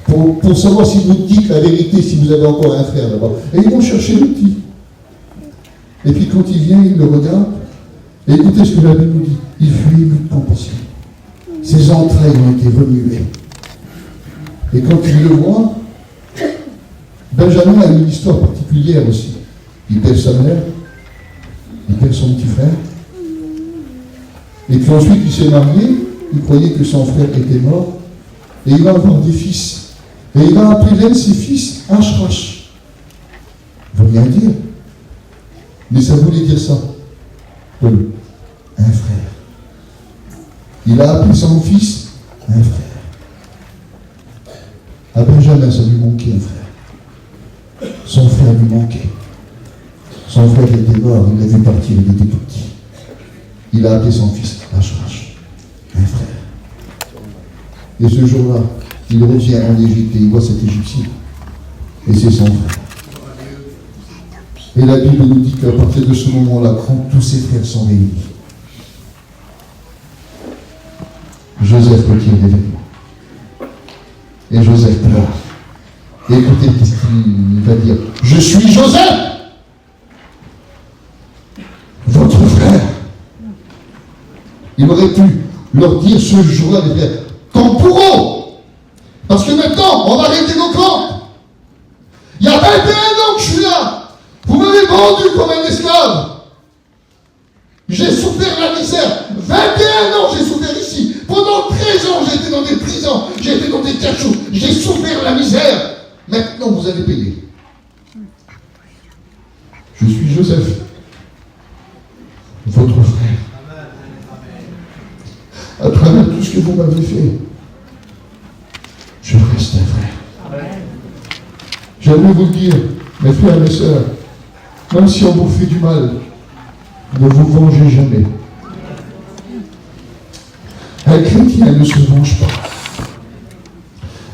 Pour savoir si vous dites la vérité, si vous avez encore un frère là-bas. Et ils vont chercher le petit. Et puis quand il vient, il le regarde. Et écoutez ce que la Bible nous dit. Il fut ému de compassion. Ses entrailles ont été remuées. Et quand il le voit, Benjamin a une histoire particulière aussi. Il perd sa mère, il perd son petit frère. Et puis ensuite, il s'est marié. Il croyait que son frère était mort. Et il va avoir des fils. Et il va appeler l'un de ses fils Ashrash. Ça veut rien dire. Mais ça voulait dire ça. Un frère. Il a appelé son fils un frère. À Benjamin, ça lui manquait un frère. Son frère lui manquait. Son frère était mort, il l'a vu partir, il était tout petit. Il a appelé son fils Ashrash, un frère. Et ce jour-là, il revient en Égypte et il voit cet Égyptien. Et c'est son frère. Et la Bible nous dit qu'à partir de ce moment-là, quand tous ses frères sont réunis, Joseph retire les vêtements. Et Joseph pleure. Et écoutez ce qu'il va dire. Je suis Joseph, votre frère. Il aurait pu leur dire ce jour-là, les frères, tant pour eux. Parce que maintenant, on va arrêter nos camps. Il y a 21 ans que je suis là. Vous m'avez vendu comme un esclave. J'ai souffert la misère. 21 ans j'ai souffert ici. Pendant 13 ans j'ai été dans des prisons. J'ai été dans des cachots. J'ai souffert la misère. Maintenant vous allez payer. Je suis Joseph, votre frère. À travers tout ce que vous m'avez fait, je reste un frère. J'aimerais vous le dire, mes frères et mes sœurs, même si on vous fait du mal, ne vous vengez jamais. Un chrétien ne se venge pas.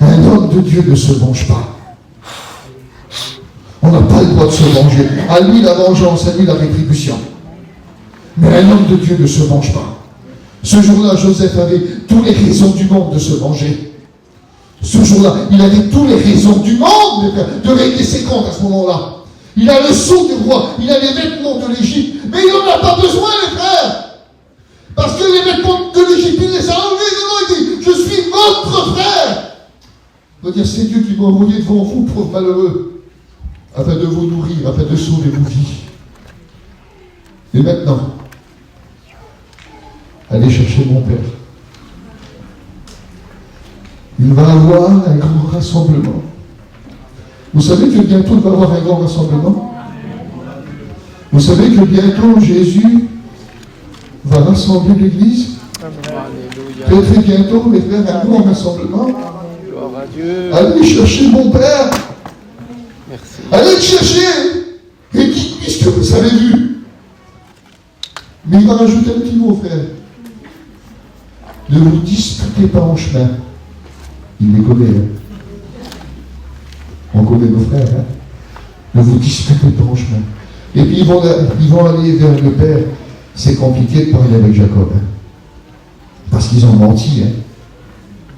Un homme de Dieu ne se venge pas. On n'a pas le droit de se venger. À lui la vengeance, à lui la rétribution. Mais un homme de Dieu ne se venge pas. Ce jour-là, Joseph avait toutes les raisons du monde de se venger. Ce jour-là, il avait toutes les raisons du monde de régler ses comptes à ce moment-là. Il a le sceau du roi, il a les vêtements de l'Égypte, mais il n'en a pas besoin, les frères. Parce que les vêtements de l'Égypte, il les a enlevés. Il dit, je suis votre frère. Il va dire, c'est Dieu qui m'a envoyé devant vous, pauvres malheureux, afin de vous nourrir, afin de sauver vos vies. Et maintenant, allez chercher mon père. Il va avoir un grand rassemblement. Vous savez que bientôt il va avoir un grand rassemblement? Vous savez que bientôt Jésus va rassembler l'Église? Très très bientôt, mes frères, un grand rassemblement. Allez chercher mon père. Merci. Allez le chercher. Et dites-lui ce que vous avez vu. Mais il va rajouter un petit mot, frère. Ne vous disputez pas en chemin. Il les connaît. Hein. On connaît nos frères. Hein. Ne vous disputez pas en chemin. Et puis ils vont aller vers le Père. C'est compliqué de parler avec Jacob. Hein. Parce qu'ils ont menti. Hein.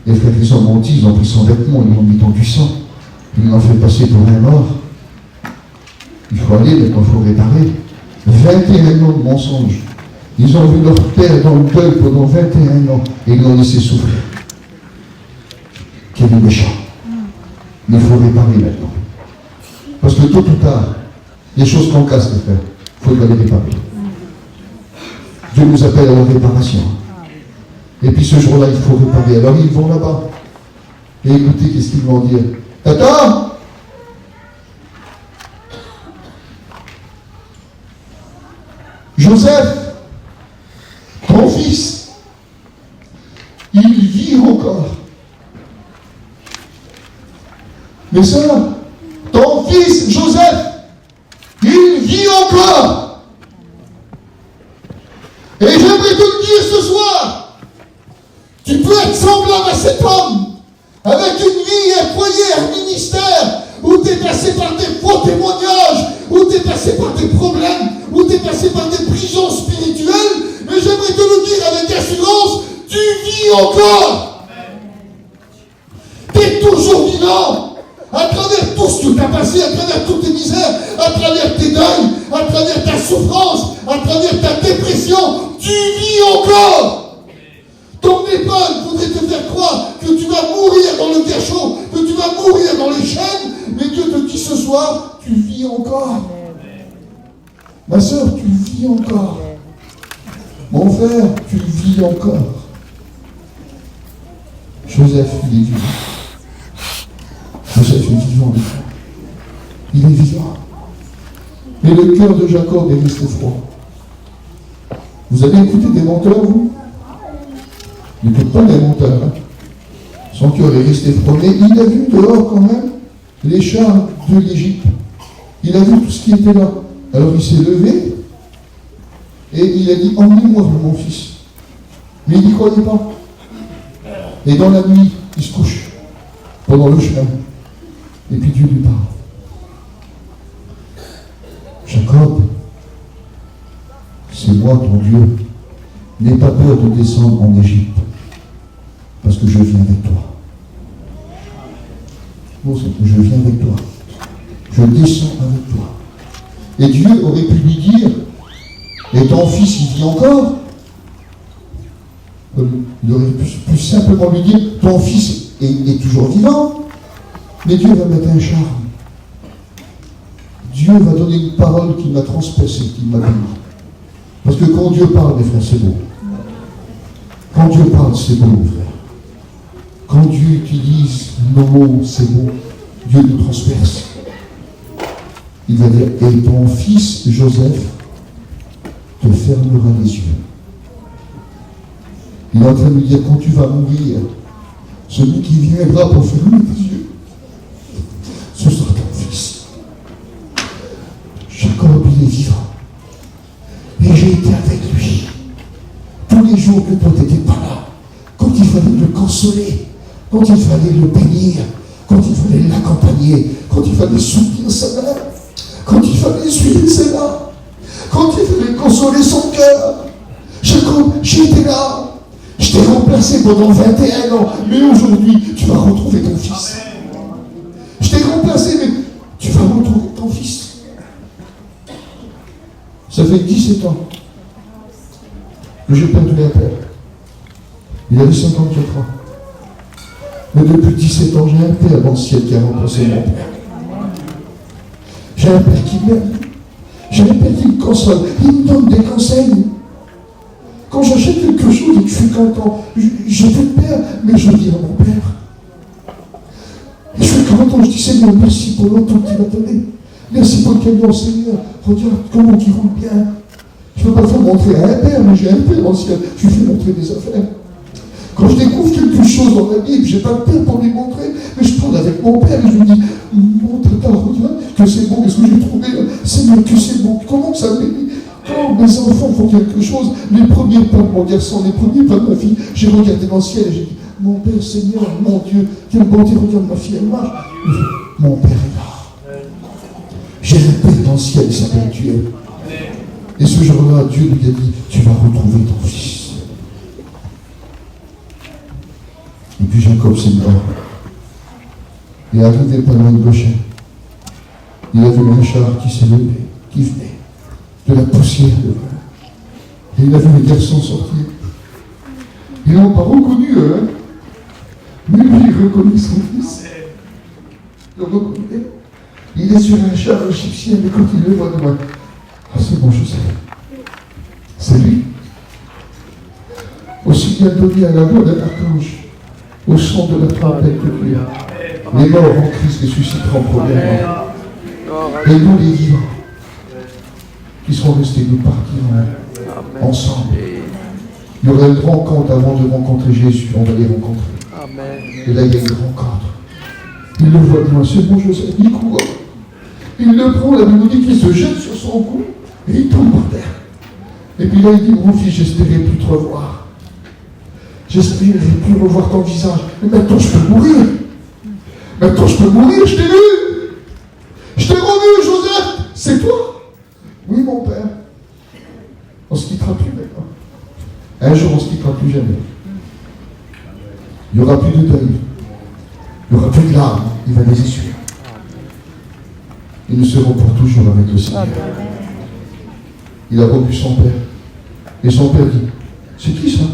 Les frères, ils ont menti. Ils ont pris son vêtement. Ils l'ont mis dans du sang. Ils l'ont fait passer pour un mort. Il faut aller, maintenant il faut réparer. 21 ans de mensonges. Ils ont vu leur père dans le deuil pendant 21 ans et ils l'ont laissé souffrir. Quel est méchant. Mais il faut réparer maintenant. Parce que tôt ou tard, les choses qu'on casse, les frères, il faut les réparer. Dieu nous appelle à la réparation. Et puis ce jour-là, il faut réparer. Alors ils vont là-bas. Et écoutez, qu'est-ce qu'ils vont dire? Tata! Joseph, ton fils, il vit encore. Mais sœurs, ton fils, Joseph, il vit encore. Et j'aimerais te le dire ce soir, tu peux être semblable à cet homme, avec une vie, un foyer, un ministère, où tu es passé par des faux témoignages, où tu es passé par des problèmes, où tu es passé par des prisons spirituelles, mais j'aimerais te le dire avec assurance, tu vis encore. Tu es toujours vivant. À travers tout ce que tu as passé, à travers toutes tes misères, à travers tes deuils, à travers ta souffrance, à travers ta dépression, tu vis encore. Ton épaule voudrait te faire croire que tu vas mourir dans le cachot, que tu vas mourir dans les chaînes, mais Dieu te dit ce soir, tu vis encore. Ma soeur, tu vis encore. Mon frère, tu vis encore. Joseph, il est vivant. Joseph est vivant. Il est vivant. Mais le cœur de Jacob est resté froid. Vous avez écouté des menteurs, vous? Il n'écoute pas des menteurs. Hein. Son cœur est resté froid. Mais il a vu dehors quand même les chars de l'Égypte. Il a vu tout ce qui était là. Alors il s'est levé et il a dit, emmenez-moi mon fils. Mais il n'y croyait pas. Et dans la nuit, il se couche pendant le chemin. Et puis Dieu lui parle. Jacob, c'est moi ton Dieu. N'aie pas peur de descendre en Égypte, parce que je viens avec toi. Bon, je viens avec toi. Je descends avec toi. Et Dieu aurait pu lui dire, et ton fils, il vit encore. Il aurait pu plus simplement lui dire, ton fils est toujours vivant. Mais Dieu va mettre un charme. Dieu va donner une parole qui m'a transpercé, qui m'a béni. Parce que quand Dieu parle, mes frères, c'est beau. Quand Dieu parle, c'est beau, mes frères. Quand Dieu utilise nos mots, c'est beau. Dieu nous transperce. Il va dire, et ton fils Joseph te fermera les yeux. Il est en train de me dire, quand tu vas mourir, celui qui viendra pour fermer tes yeux, ce sera ton fils. Jacob, il est vivant. Et j'ai été avec lui. Tous les jours que toi, tu n'étais pas là. Quand il fallait le consoler, quand il fallait le bénir, quand il fallait l'accompagner, quand il fallait soutenir sa mère, quand il fallait suivre ses mains, quand il fallait consoler son cœur. Jacob, j'ai été là. Je t'ai remplacé pendant 21 ans, mais aujourd'hui, tu vas retrouver ton fils. Je t'ai remplacé, mais tu vas retrouver ton fils. Ça fait 17 ans que j'ai perdu un père. Il avait 54 ans. Mais depuis 17 ans, j'ai un père dans le ciel qui a remplacé mon père. J'ai un père qui m'aime. J'ai un père qui me console. Il me donne des conseils. Quand j'achète quelque chose et que je suis content, j'ai plus de père, mais je dis à mon père. Et je suis content, je dis Seigneur, merci pour l'auto que tu m'as donné. Merci pour le camion, Seigneur. Regarde comment il roule bien. Je ne peux pas faire montrer à un père, mais j'ai un père dans le ciel. Je lui fais montrer des affaires. Quand je découvre quelque chose dans la Bible, je n'ai pas de père pour lui montrer, mais je parle avec mon père et je lui dis, mon tata, regarde que c'est bon, qu'est-ce que j'ai trouvé, Seigneur, que c'est bon, comment que ça me bénit. Quand mes enfants font quelque chose, les premiers pas de mon garçon, les premiers pas de ma fille, j'ai regardé dans le ciel et j'ai dit, mon Père, Seigneur, mon Dieu, quelle bonté, regarde ma fille, elle marche. Mon Père est là. J'ai un Père dans le ciel, il s'appelle Dieu. Et ce jour-là, Dieu lui a dit, tu vas retrouver ton fils. Et puis Jacob s'est mort. Il est arrivé pas loin de Goshen. Il a vu un char qui s'est levé, qui venait de la poussière de vin. Et il a vu les garçons sortir. Ils n'ont pas reconnu eux, hein. Mais lui, il reconnaît son fils. Il le reconnaît. Il est sur un char égyptien, mais quand il le voit de loin, ah, c'est bon, je sais. C'est lui. Aussi bien donné à la voix d'un archange, au son de la trompette de Dieu. Les morts en Christ ressusciteront premièrement. Et nous, les vivants, qui seront restés, nous partirons ensemble. Il y aura une rencontre avant de rencontrer Jésus. On va les rencontrer. Et là, il y a une rencontre. Il le voit de loin. C'est bon, Joseph. Il court. Il le prend, la Bible dit qu'il se jette sur son cou et il tombe par terre. Et puis là, il dit, mon fils, j'espérais plus te revoir. J'espérais plus revoir ton visage. Mais maintenant, je peux mourir. Maintenant, je peux mourir, je t'ai vu. Je t'ai revu, Joseph. C'est toi. Oui, mon père. On ne se quittera plus maintenant. Un jour, on ne se quittera plus jamais. Il n'y aura plus de deuil. Il n'y aura plus de larmes. Il va les essuyer. Et nous serons pour toujours avec le Seigneur. Il a revu son père. Et son père dit, c'est qui ça?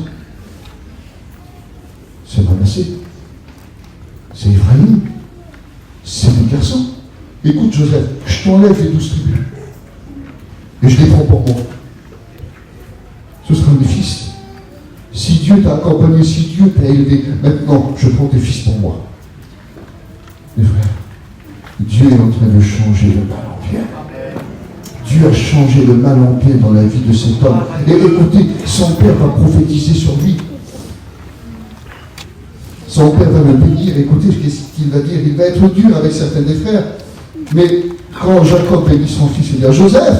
C'est Manassé. C'est Ephraïm. C'est mon garçon. Écoute, Joseph, je t'enlève les 12 tribus. Et je les prends pour moi. Ce sera mes fils. Si Dieu t'a accompagné, si Dieu t'a élevé, maintenant, je prends tes fils pour moi. Mes frères, Dieu est en train de changer le mal en bien. Dieu a changé le mal en bien dans la vie de cet homme. Et écoutez, son père va prophétiser sur lui. Son père va le bénir. Écoutez ce qu'il va dire. Il va être dur avec certains des frères. Mais quand Jacob bénit son fils, il dit à Joseph,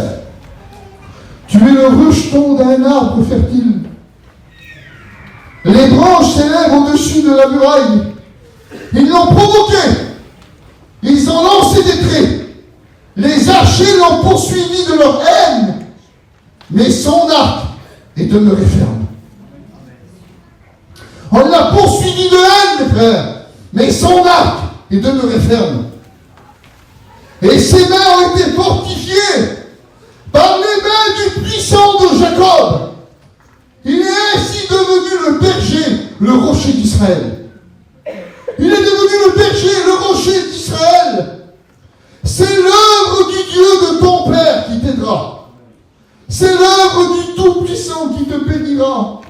tu es le rejeton d'un arbre fertile. Les branches s'élèvent au-dessus de la muraille. Ils l'ont provoqué. Ils ont lancé des traits. Les archers l'ont poursuivi de leur haine. Mais son arc est demeuré ferme. On l'a poursuivi de haine, mes frères. Mais son arc est demeuré ferme. Et ses mains ont été fortifiées par les mains du puissant de Jacob. Il est ainsi devenu le berger, le rocher d'Israël. Il est devenu le berger, le rocher d'Israël. C'est l'œuvre du Dieu ton Père qui t'aidera. C'est l'œuvre du Tout-Puissant qui te bénira.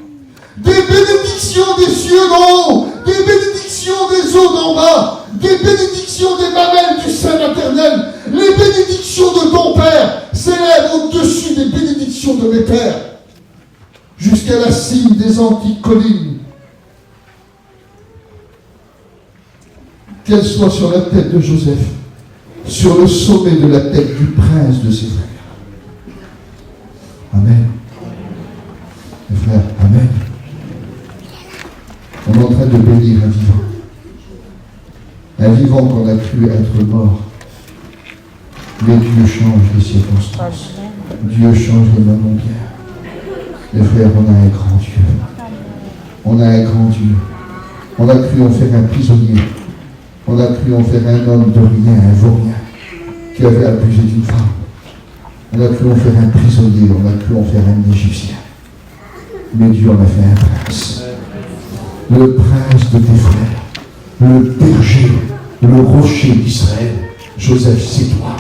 Des bénédictions des cieux d'en haut, des bénédictions des eaux d'en bas, des bénédictions des mamelles du sein maternel. Les bénédictions de ton Père s'élèvent au-dessus des bénédictions de mes pères, jusqu'à la cime des antiques collines. Qu'elle soit sur la tête de Joseph, sur le sommet de la tête du prince de ses frères. Amen. Mes frères, amen. On est en train de bénir un vivant. Un vivant qu'on a cru être mort. Mais Dieu change les circonstances. Dieu change les moments bien. Mes frères, on a un grand Dieu. On a un grand Dieu. On a cru en faire un prisonnier. On a cru en faire un homme de rien, un vaurien, qui avait abusé d'une femme. On a cru en faire un prisonnier, on a cru en faire un Égyptien. Mais Dieu en a fait un prince. Le prince de tes frères, le berger, le rocher d'Israël. Joseph, c'est toi.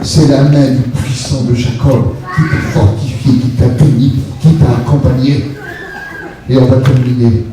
C'est la main du puissant de Jacob qui t'a fortifié, qui t'a béni, qui t'a accompagné. Et on va terminer